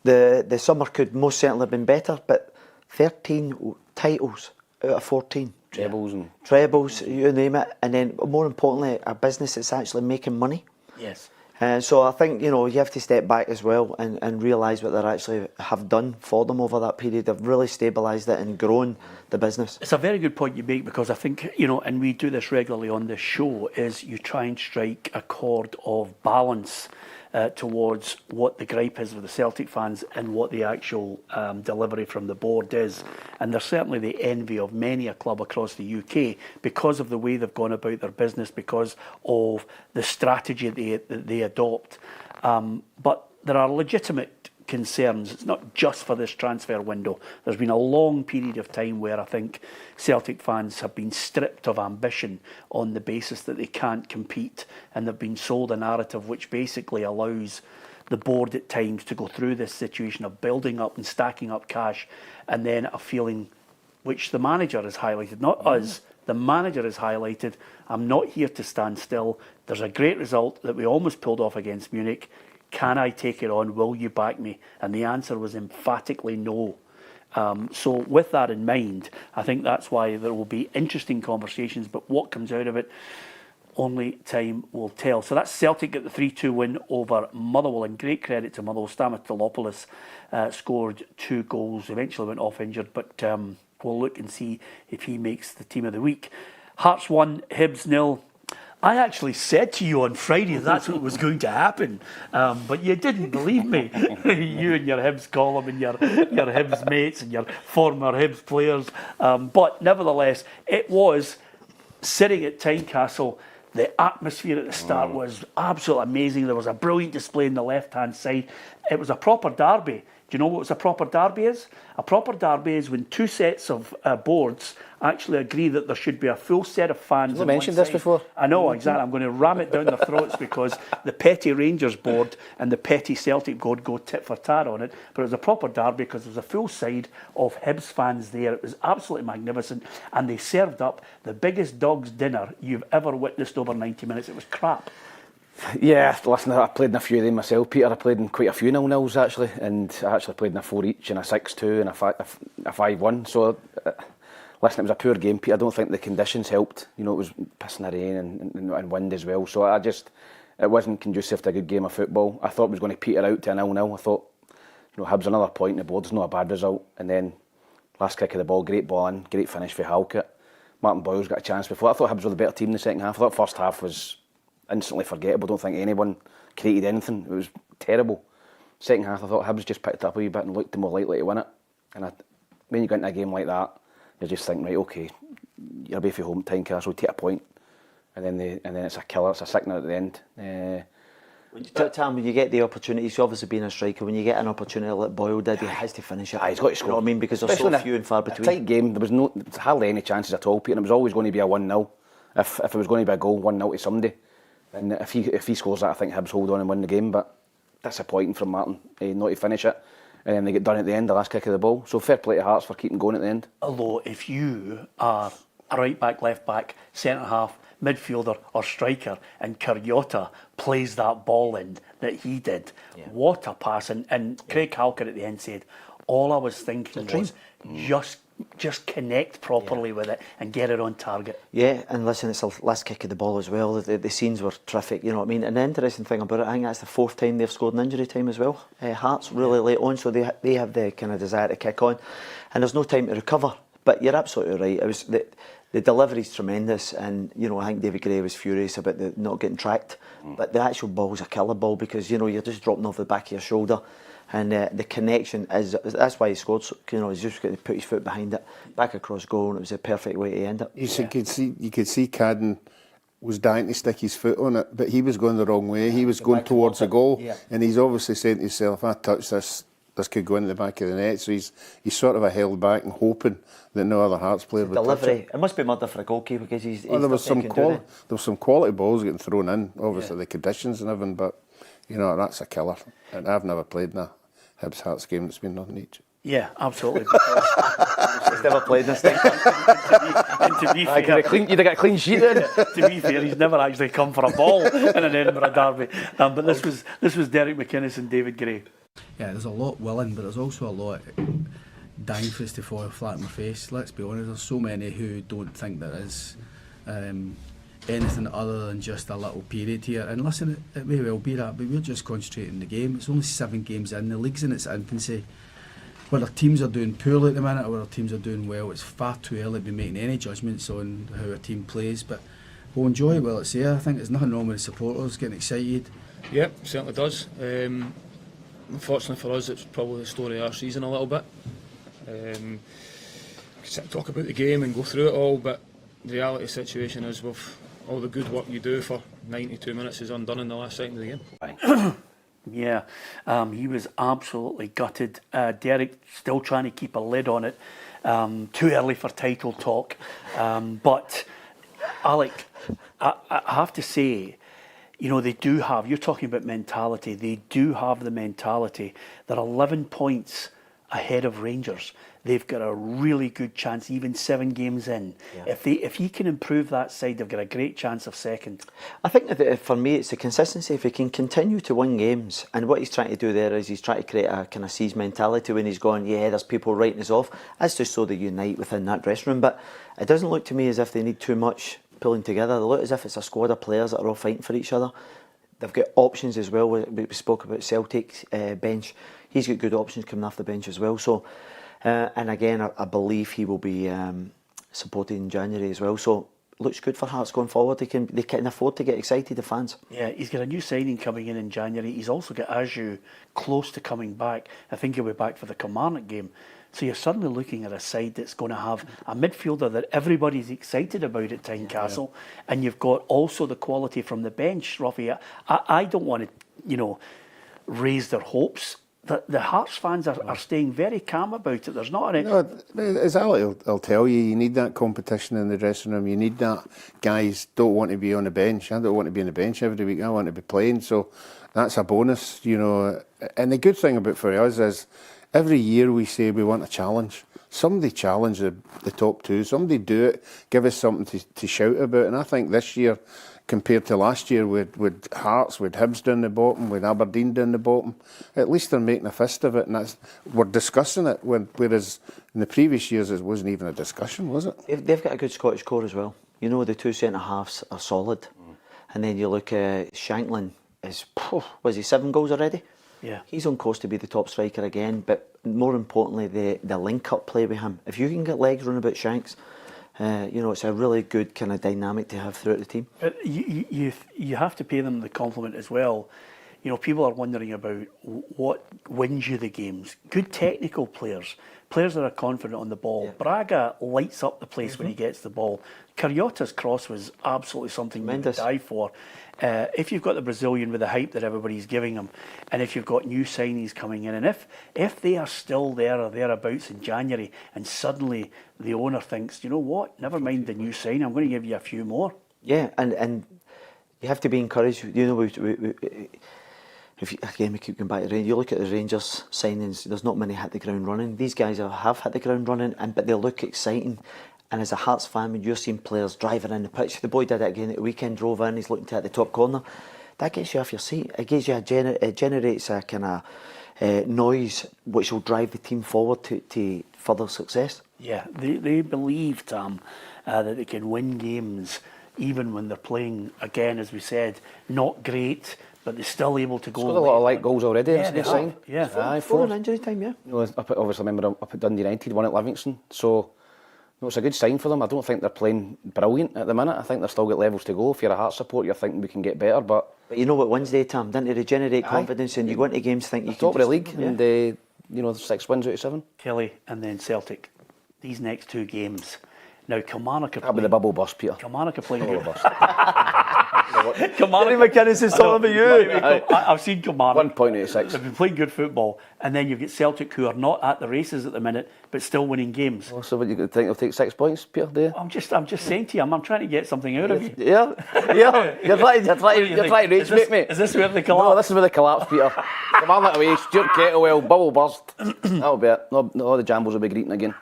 the summer could most certainly have been better, but 13 titles out of 14. Trebles, you name it. And then, more importantly, a business that's actually making money. Yes. So I think, you know, you have to step back as well and realise what they actually have done for them over that period. They've really stabilised it and grown the business. It's a very good point you make, because I think, you know, and we do this regularly on this show, is you try and strike a chord of balance towards what the gripe is with the Celtic fans and what the actual delivery from the board is. And they're certainly the envy of many a club across the UK because of the way they've gone about their business, because of the strategy that they adopt. But there are legitimate concerns. It's not just for this transfer window. There's been a long period of time where I think Celtic fans have been stripped of ambition on the basis that they can't compete, and they've been sold a narrative which basically allows the board at times to go through this situation of building up and stacking up cash, and then a feeling which the manager has highlighted, not us, the manager has highlighted, I'm not here to stand still. There's a great result that we almost pulled off against Munich. Can I take it on? Will you back me? And the answer was emphatically no. So with that in mind, I think that's why there will be interesting conversations, but what comes out of it, only time will tell. So that's Celtic get the 3-2 win over Motherwell, and great credit to Motherwell. Stamatopoulos scored 2 goals, eventually went off injured, but we'll look and see if he makes the team of the week. Hearts 1, Hibs 0. I actually said to you on Friday that's what was going to happen, but you didn't believe me. You and your Hibs column and your Hibs mates and your former Hibs players. But nevertheless, it was sitting at Tynecastle. The atmosphere at the start was absolutely amazing. There was a brilliant display on the left-hand side. It was a proper derby. Do you know what a proper derby is? A proper derby is when 2 sets of boards actually agree that there should be a full set of fans. You mentioned this before. I know, exactly. I'm going to ram it down their throats because the petty Rangers board and the petty Celtic board go tit for tat on it. But it was a proper derby because there was a full side of Hibs fans there. It was absolutely magnificent. And they served up the biggest dog's dinner you've ever witnessed over 90 minutes. It was crap. Yeah, listen, I played in a few of them myself, Peter. I played in quite a few 0-0s actually, and I actually played in a 4 each and a 6-2 and a 5-1. So, listen, it was a poor game, Peter. I don't think the conditions helped. You know, it was pissing the rain and wind as well. So it wasn't conducive to a good game of football. I thought it was going to peter out to a 0-0. I thought, you know, Hibs another point in the board. It's not a bad result. And then last kick of the ball, great ball in, great finish for Falkirk. Martin Boyle's got a chance before. I thought Hibs were the better team in the second half. I thought first half was instantly forgettable. Don't think anyone created anything. It was terrible. Second half, I thought Hibs just picked it up a wee bit and looked more likely to win it. And when you go into a game like that, you're just thinking, right, okay, you're away from home, Tynecastle, take a point, and then it's a killer, it's a sickener at the end. Tam, when you get the opportunity, he's obviously being a striker, when you get an opportunity like Boyle did, he has to finish it. He's got to score. You know what I mean? Because there's so few and far between. A tight game, there was hardly any chances at all, Peter, and it was always going to be a 1-0. If it was going to be a goal, 1-0 to somebody. And if he scores that, I think Hibs hold on and win the game, but disappointing from Martin not to finish it. And then they get done at the end, the last kick of the ball. So fair play to Hearts for keeping going at the end. Although if you are a right back, left back, centre half, midfielder or striker, and Kyrgiota plays that ball in that he did, what a pass. And Craig Halker at the end said, all I was thinking was just connect properly with it and get it on target. Yeah, and listen, it's the last kick of the ball as well. The scenes were terrific, you know what I mean? And the interesting thing about it, I think that's the 4th time they've scored in injury time as well. Hearts really late on, so they have the kind of desire to kick on, and there's no time to recover. But you're absolutely right. It was the delivery's tremendous, and you know I think David Gray was furious about the not getting tracked. But the actual ball's a killer ball because you know you're just dropping off the back of your shoulder. And the connection that's why he scored. So, you know, he's just got to put his foot behind it, back across goal, and it was a perfect way to end it. You could see Cadden was dying to stick his foot on it, but he was going the wrong way. He was going towards the goal, and he's obviously saying to himself, "If I touch this could go into the back of the net." So he's sort of held back and hoping that no other Hearts player would touch it. It must be murder for a goalkeeper because he's there was some quality balls getting thrown in. Obviously the conditions and everything, but you know that's a killer. And I've never played in a Hibs Hearts game that's been nothing each. Yeah, absolutely. He's never played this thing. And to be fair, you'd have got a clean sheet then. To be fair, he's never actually come for a ball in an Edinburgh derby. But this was Derek McInnes and David Gray. Yeah, there's a lot willing, but there's also a lot dying for us to fall flat in my face. Let's be honest, there's so many who don't think there is anything other than just a little period here. And listen, it may well be that, but we're just concentrating on the game. It's only 7 games in, the league's in its infancy. Whether teams are doing poorly at the minute or whether teams are doing well, it's far too early to be making any judgments on how a team plays. But we'll enjoy it while it's here. I think there's nothing wrong with the supporters getting excited. Yep, certainly does. Unfortunately for us, it's probably the story of our season a little bit. We can talk about the game and go through it all, but the reality situation is with all the good work you do for 92 minutes is undone in the last second of the game. Yeah, he was absolutely gutted. Derek still trying to keep a lid on it. Too early for title talk. But, Alec, I have to say, you know, they do have, you're talking about mentality, they do have the mentality. They're 11 points ahead of Rangers. They've got a really good chance, even 7 games in. Yeah. If he can improve that side, they've got a great chance of second. I think that for me, it's the consistency. If he can continue to win games, and what he's trying to do there is he's trying to create a kind of siege mentality when he's going, yeah, there's people writing us off. That's just so they unite within that dressing room. But it doesn't look to me as if they need too much pulling together. They look as if it's a squad of players that are all fighting for each other. They've got options as well. We spoke about Celtic's bench. He's got good options coming off the bench as well. So. And again, I believe he will be supported in January as well. So looks good for Hearts going forward. They can afford to get excited, the fans. Yeah, he's got a new signing coming in January. He's also got Aju close to coming back. I think he'll be back for the Kilmarnock game. So you're suddenly looking at a side that's going to have a midfielder that everybody's excited about at Tynecastle, and you've got also the quality from the bench, Ruffy. I don't want to, you know, raise their hopes. The Hearts fans are staying very calm about it. There's not any... No, as Ali will tell you, you need that competition in the dressing room. You need that. Guys don't want to be on the bench. I don't want to be on the bench every week. I want to be playing. So that's a bonus, you know. And the good thing about for us is every year we say we want a challenge. Somebody challenge the top two. Somebody do it. Give us something to shout about. And I think this year, compared to last year with Hearts, with Hibs down the bottom, with Aberdeen down the bottom, at least they're making a fist of it, and we're discussing it, whereas in the previous years it wasn't even a discussion, was it? They've got a good Scottish core as well. You know, the 2 centre-halves are solid. And then you look at Shanklin, was he 7 goals already? Yeah. He's on course to be the top striker again, but more importantly, the link-up play with him. If you can get legs running about Shanks, you know, it's a really good kind of dynamic to have throughout the team. But you have to pay them the compliment as well. You know, people are wondering about what wins you the games. Good technical players, players that are confident on the ball. Yeah. Braga lights up the place when he gets the ball. Cariota's cross was absolutely something you would die for. If you've got the Brazilian with the hype that everybody's giving him, and if you've got new signings coming in, and if they are still there or thereabouts in January, and suddenly the owner thinks, you know what, never mind the new signing, I'm going to give you a few more. Yeah, and you have to be encouraged. You know, we keep going back to Rangers. You look at the Rangers signings, there's not many hit the ground running. These guys have hit the ground running, but they look exciting. And as a Hearts fan, when you're seeing players driving in the pitch, the boy did it again at the weekend, drove in, he's looking to hit the top corner. That gets you off your seat. It gives you it generates a kind of noise which will drive the team forward to further success. Yeah, they believe, Tam, that they can win games even when they're playing, again, as we said, not great, but they're still able to go. Scored a lot of light goals already. Yeah, they have. Yeah, 4 in injury time. Yeah. You know, obviously, remember up at Dundee United, won at Livingston. So, no, it's a good sign for them. I don't think they're playing brilliant at the minute. I think they've still got levels to go. If you're a Hearts support, you're thinking we can get better. But you know what Wednesday, Tam, didn't it regenerate confidence, and you go into games thinking you can top of the league, and you know, 6 wins out of 7. Killie and then Celtic. These next 2 games. Now, Kilmarnock are That'll be the bubble bust, Peter. Kilmarnock are playing good. Kilmarnock McManus is talking about you. I've seen Kilmarnock. 1 point out of 6. They've been playing good football, and then you've got Celtic who are not at the races at the minute, but still winning games. Oh, so what you think they'll take 6 points, Peter? Do you? I'm just saying to you, I'm trying to get something out of you. Yeah. You're trying to rage bait me. Is this where they collapse? No, this is where they collapse, Peter. Kilmarnock away, Stuart Kettlewell, bubble burst. That'll be it. No, all the Jambos will be greeting again.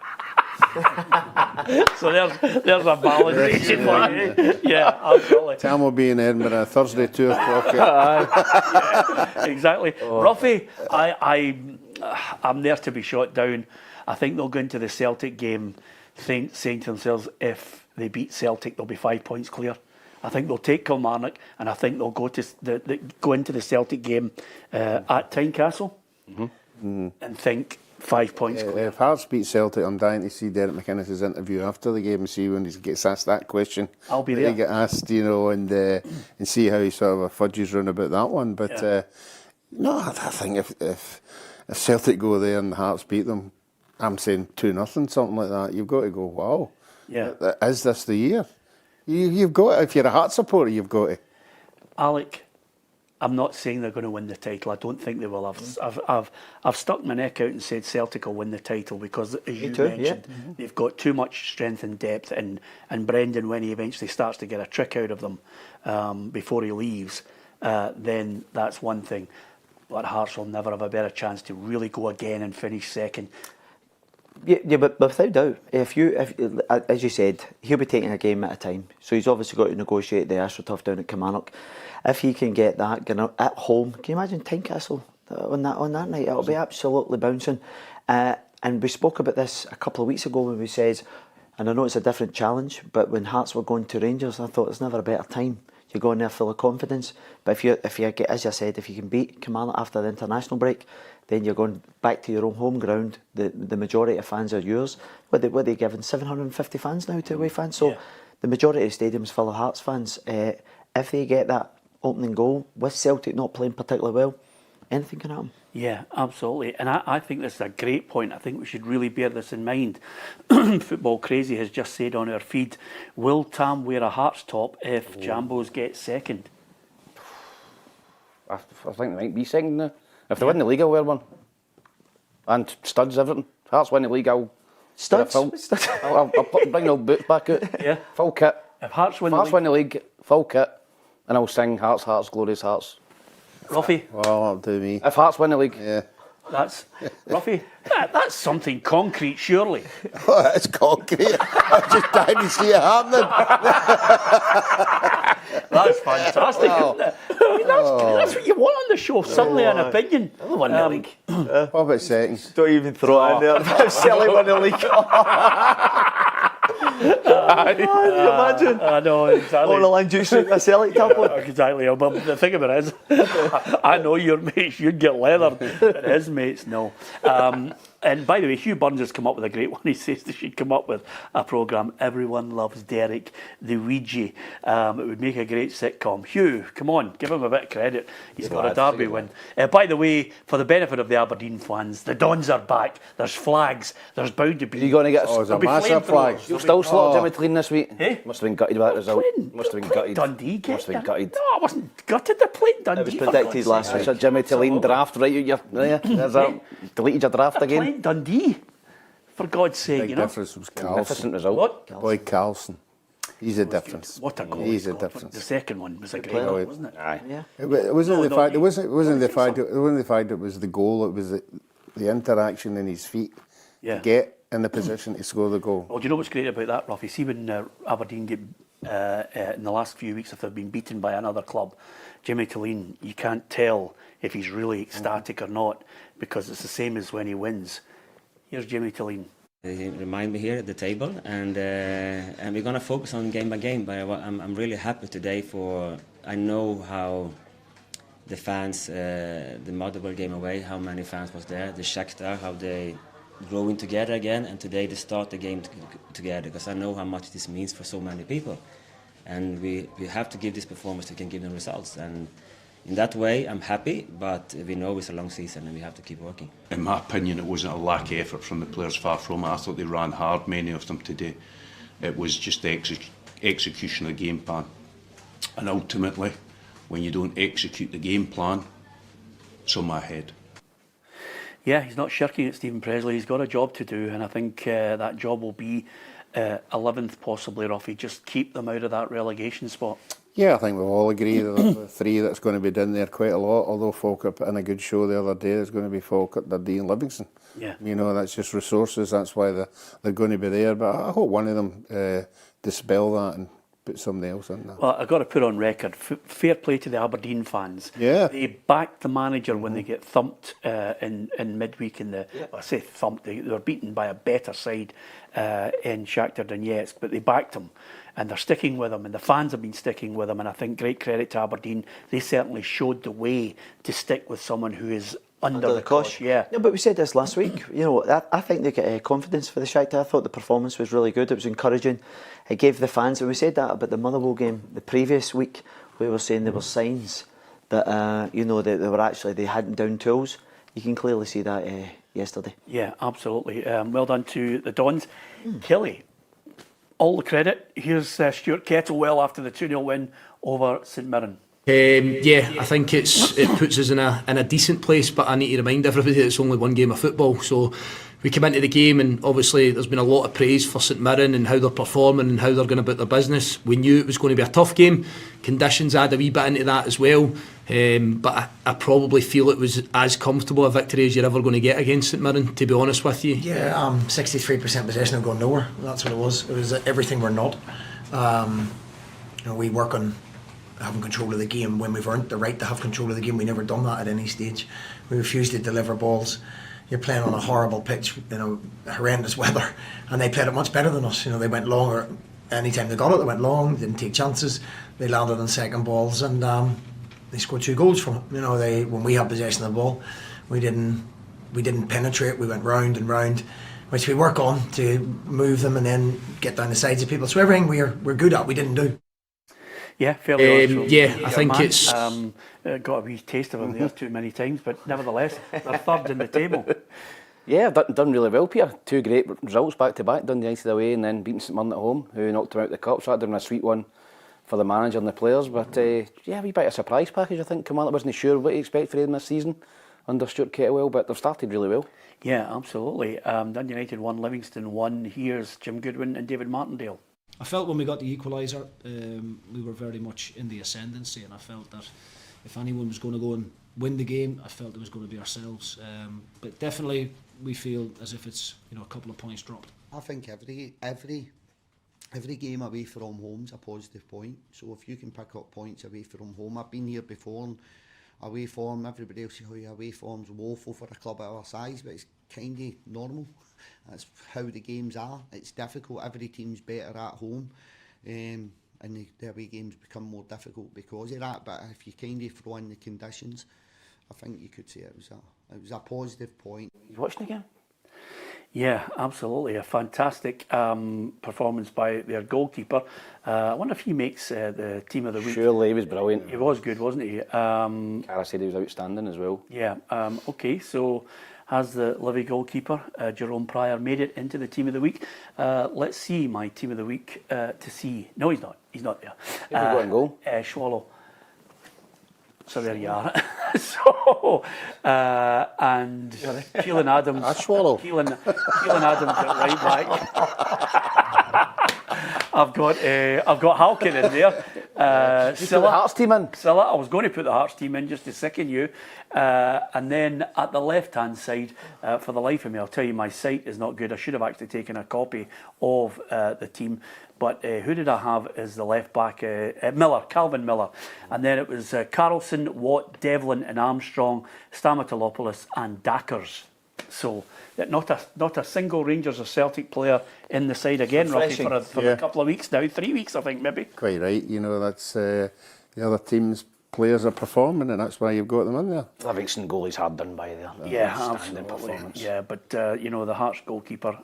So there's a balancing for you. Yeah, absolutely. Tam will be in Edinburgh Thursday 2 o'clock. Yeah, exactly. Ruffy, I'm there to be shot down. I think they'll go into the Celtic game saying to themselves, if they beat Celtic, they'll be 5 points clear. I think they'll take Kilmarnock, and I think they'll go to go into the Celtic game at Tynecastle and think 5 points clear. If Hearts beat Celtic, I'm dying to see Derek McInnes' interview after the game and see when he gets asked that question. I'll be there. He get asked, you know, and see how he sort of fudges round about that one. But no, I think if Celtic go there and the Hearts beat them, I'm saying 2-0, something like that. You've got to go, wow. Yeah. Is this the year? You've got to, if you're a Hearts supporter, you've got to. Alec, I'm not saying they're going to win the title. I don't think they will. I've stuck my neck out and said Celtic will win the title because, as you mentioned, they've got too much strength and depth. And Brendan, when he eventually starts to get a trick out of them before he leaves, then that's one thing. But Hearts will never have a better chance to really go again and finish second. Yeah, but without doubt, if as you said, he'll be taking a game at a time. So he's obviously got to negotiate the AstroTurf down at Kilmarnock. If he can get that going at home, can you imagine Tynecastle on that night? It'll be absolutely bouncing. And we spoke about this a couple of weeks ago when we said, and I know it's a different challenge, but when Hearts were going to Rangers, I thought there's never a better time. You go in there full of confidence. But if you get, as I said, if you can beat Kilmarnock after the international break, then you're going back to your own home ground. The majority of fans are yours. What are they giving? 750 fans now to away fans. So the majority of the stadium's full of Hearts fans. If they get that opening goal with Celtic not playing particularly well, anything can happen. Yeah, absolutely. And I think this is a great point. I think we should really bear this in mind. Football Crazy has just said on our feed, will Tam wear a Hearts top if Jambos get second? I think they might be second now. If they win the league, I'll wear one. And studs, everything. Hearts win the league, I'll... Studs? I'll bring the old boots back out. Yeah. Full kit. If Hearts win the league, full kit. And I'll sing Hearts, Hearts, Glorious Hearts. Ruffy? Well, that'll do me. If Hearts win the league. Yeah. That's... Ruffy, that's something concrete, surely. Oh, it's concrete. I'm just dying to see it happening. That's fantastic, isn't it? I mean, that's what you want on the show, suddenly an opinion. I'll win the league. What about seconds? Don't even throw it in there. Silly win the league. Imagine. I know, exactly. On the line, juice a Celtic tablet. Exactly. But the thing about it is, I know your mates, you'd get leathered, but his mates, no. And by the way, Hugh Burns has come up with a great one. He says they should come up with a programme, Everyone Loves Derek, the Ouija. It would make a great sitcom. Hugh, come on, give him a bit of credit. He's got a derby win. By the way, for the benefit of the Aberdeen fans, the Dons are back. There's flags. There's bound to be... You're going to get... there's a massive flag. You'll still slot Jimmy Clean this week? Hey? Must have been gutted by that result. Must have been gutted. Dundee, Must have been gutted. No, I wasn't gutted. They're playing Dundee. It was predicted last week. That's a Jimmy Clean draft, right? There's a deleted your draft again. Playing Dundee. For God's sake, Big difference was Magnificent Carlson. result. What? Boyd Carlson. He's a difference. What a goal. He's a The difference. second one was a great goal, wasn't it? Aye. Yeah. It wasn't the fact. It wasn't the fact. It wasn't the fact. It was the goal. It was the interaction in his feet to get in the position to score the goal. Well, do you know what's great about that, Ruffy? See when Aberdeen get in the last few weeks, if they've been beaten by another club, Jimmy Killeen, you can't tell if he's really ecstatic or not because it's the same as when he wins. Here's Jimmy Killeen. They remind me here at the table, and we're going to focus on game by game. But I'm really happy today for I know how the fans, the Motherwell game away, how many fans was there, the Shakhtar, how they growing together again, and today they start the game together because I know how much this means for so many people, and we have to give this performance so we can give them results. And in that way, I'm happy, but we know it's a long season and we have to keep working. In my opinion, it wasn't a lack of effort from the players, far from it. I thought they ran hard, many of them today. It was just the execution of the game plan. And ultimately, when you don't execute the game plan, it's on my head. Yeah, he's not shirking at Stephen Presley. He's got a job to do, and I think that job will be 11th, possibly, Ruffy. Just keep them out of that relegation spot. Yeah, I think we all agree that the three that's going to be down there quite a lot, although Falkirk put in a good show the other day. There's going to be Falkirk, Dundee and Livingston. Yeah. You know, that's just resources, that's why they're going to be there. But I hope one of them dispel that and put somebody else in there. Well, I've got to put on record, fair play to the Aberdeen fans. Yeah. They backed the manager when they get thumped in midweek. Well, I say thumped, they were beaten by a better side in Shakhtar Donetsk, but they backed him. And they're sticking with him, and the fans have been sticking with him. And I think great credit to Aberdeen. They certainly showed the way to stick with someone who is under the cosh. Yeah. No, but we said this last week. You know, I think they get confidence for the Shakhtar. I thought the performance was really good. It was encouraging. It gave the fans, and we said that about the Motherwell game the previous week. We were saying there were signs that you know that they hadn't down tools. You can clearly see that yesterday. Yeah, absolutely. Well done to the Dons. Killie, all the credit. Here's Stuart Kettlewell after the 2-0 win over St Mirren. Yeah, I think it puts us in a decent place, but I need to remind everybody that it's only one game of football. So we come into the game, and obviously there's been a lot of praise for St Mirren and how they're performing and how they're going about their business. We knew it was going to be a tough game. Conditions add a wee bit into that as well. But I probably feel it was as comfortable a victory as you're ever going to get against St Mirren, to be honest with you. Yeah, 63% possession of going nowhere. That's what it was. It was everything we're not. We work on having control of the game when we've earned the right to have control of the game. We never done that at any stage. We refused to deliver balls. You're playing on a horrible pitch, horrendous weather, and they played it much better than us. They went longer. Anytime they got it, they went long, didn't take chances. They landed on second balls, and they scored 2 goals from it. When we had possession of the ball, we didn't penetrate. We went round and round, which we work on to move them and then get down the sides of people. So everything we're good at, we didn't do. Yeah, fairly honest. Yeah, I think man, it's got a wee taste of him there too many times, but nevertheless, they're third in the table. Yeah, done really well, Peter. 2 great results back to back. Dundee United away and then beating St Mirren at home, who knocked them out of the cup. So that done a sweet one for the manager and the players. But yeah, a wee bit of a surprise package, I think. Kilmarnock wasn't sure what to expect for them this season under Stuart Kettlewell, but they've started really well. Yeah, absolutely. Dundee United won, Livingston won. Here's Jim Goodwin and David Martindale. I felt when we got the equaliser, we were very much in the ascendancy, and I felt that if anyone was going to go and win the game, I felt it was going to be ourselves. But definitely, we feel as if it's a couple of points dropped. I think every game away from home's a positive point. So if you can pick up points away from home, I've been here before, and away form, everybody else says, "Oh, yeah, away form's woeful for a club our size," but it's kind of normal. That's how the games are. It's difficult. Every team's better at home, and the away games become more difficult because of that. But if you kind of throw in the conditions, I think you could say it was a positive point. You watching again? Yeah, absolutely. A fantastic performance by their goalkeeper. I wonder if he makes the team of the week. Surely, he was brilliant. He was good, wasn't he? Cara said he was outstanding as well. Yeah. Okay, so has the Livy goalkeeper, Jerome Pryor, made it into the team of the week? Let's see my team of the week to see. No, he's not. He's not there. Who have you got in goal? Swallow. So there you are. So, and Keelan Adams. I swallow. Keelan Adams at right back. I've got Halkin in there. Silla, the Hearts team in. Silla, I was going to put the Hearts team in just to sicken you. And then at the left-hand side, for the life of me, I'll tell you, my sight is not good. I should have actually taken a copy of the team. But who did I have as the left back? Miller, Calvin Miller. And then it was Carlson, Watt, Devlin and Armstrong, Stamatolopoulos and Dackers. So not a single Rangers or Celtic player in the side again, Ruffy, for a couple of weeks now, 3 weeks I think maybe. Quite right, that's the other team's players are performing, and that's why you've got them in there. Livingston goalie's hard done by there. Yeah, absolutely. Yeah, but the Hearts goalkeeper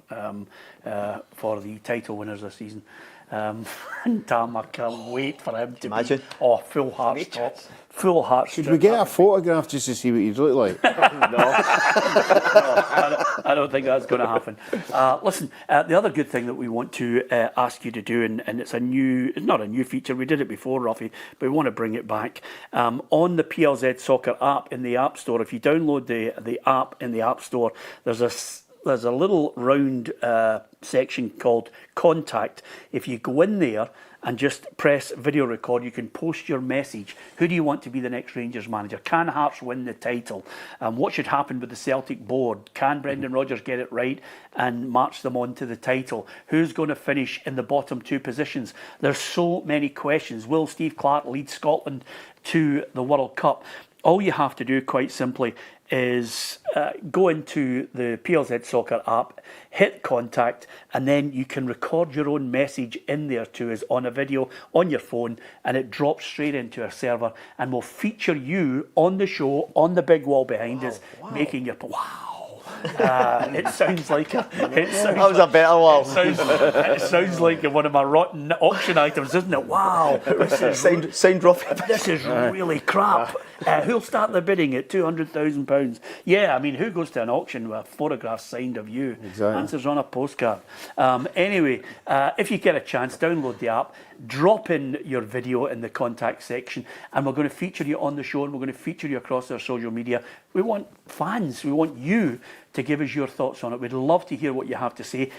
for the title winners this season. Damn, I can't wait for him to Imagine. be full Hearts top. Full Hearts. Should we get a photograph just to see what he'd look like? No, I don't think that's going to happen. Listen, the other good thing that we want to ask you to do, and it's not a new feature, we did it before, Ruffy, but we want to bring it back. On the PLZ Soccer app in the App Store, if you download the app in the App Store, there's a little round section called Contact. If you go in there and just press video record, you can post your message. Who do you want to be the next Rangers manager? Can Hearts win the title? What should happen with the Celtic board? Can Brendan Rodgers get it right and march them on to the title? Who's going to finish in the bottom 2 positions? There's so many questions. Will Steve Clarke lead Scotland to the World Cup? All you have to do, quite simply, is go into the PLZ Soccer app, hit contact, and then you can record your own message in there to us on a video on your phone, and it drops straight into our server, and we'll feature you on the show on the big wall behind us, making your it sounds like that was a better one. It sounds like one of my rotten auction items, doesn't it? Wow, sound rough. This is really crap. Who'll start the bidding at £200,000? Yeah, I mean, who goes to an auction with a photograph signed of you? Exactly. Answers on a postcard. Anyway, if you get a chance, download the app. drop in your video in the contact section, and we're going to feature you on the show, and we're going to feature you across our social media. We want fans, we want you to give us your thoughts on it. We'd love to hear what you have to say.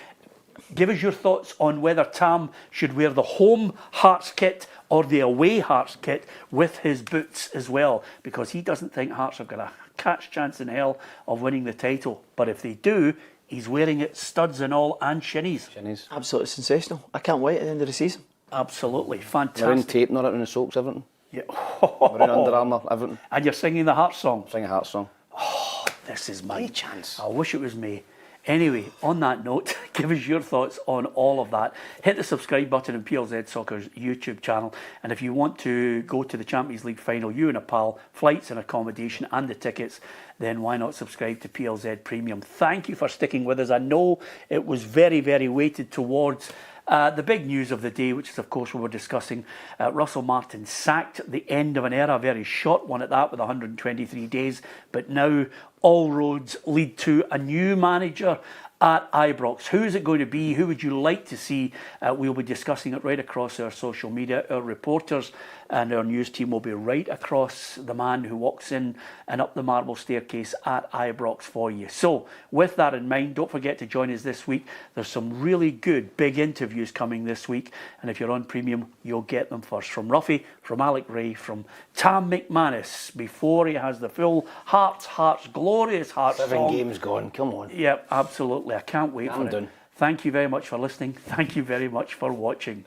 Give us your thoughts on whether Tam should wear the home Hearts kit or the away Hearts kit with his boots as well, because he doesn't think Hearts have got a catch chance in hell of winning the title. But if they do, he's wearing it studs and all, and shinnies. Absolutely sensational. I can't wait at the end of the season. Absolutely fantastic. Maroon tape, not around the socks, everything. Yeah. Maroon Under Armour, everything. And you're singing the Hearts song. Sing a Hearts song. Oh, this is my chance. I wish it was me. Anyway, on that note, give us your thoughts on all of that. Hit the subscribe button on PLZ Soccer's YouTube channel. And if you want to go to the Champions League final, you and a pal, flights and accommodation and the tickets, then why not subscribe to PLZ Premium? Thank you for sticking with us. I know it was very, very weighted towards the big news of the day, which is, of course, we were discussing Russell Martin sacked at the end of an era, a very short one at that, with 123 days. But now all roads lead to a new manager at Ibrox. Who is it going to be? Who would you like to see? We'll be discussing it right across our social media. Our reporters and our news team will be right across the man who walks in and up the marble staircase at Ibrox for you. So with that in mind, don't forget to join us this week. There's some really good big interviews coming this week, and if you're on Premium, you'll get them first. From Ruffy, from Alec Rae, from Tam McManus, before he has the full Hearts, glorious Hearts 7 song. games gone, come on. Yep, absolutely. I can't wait for it. done. Thank you very much for listening. Thank you very much for watching.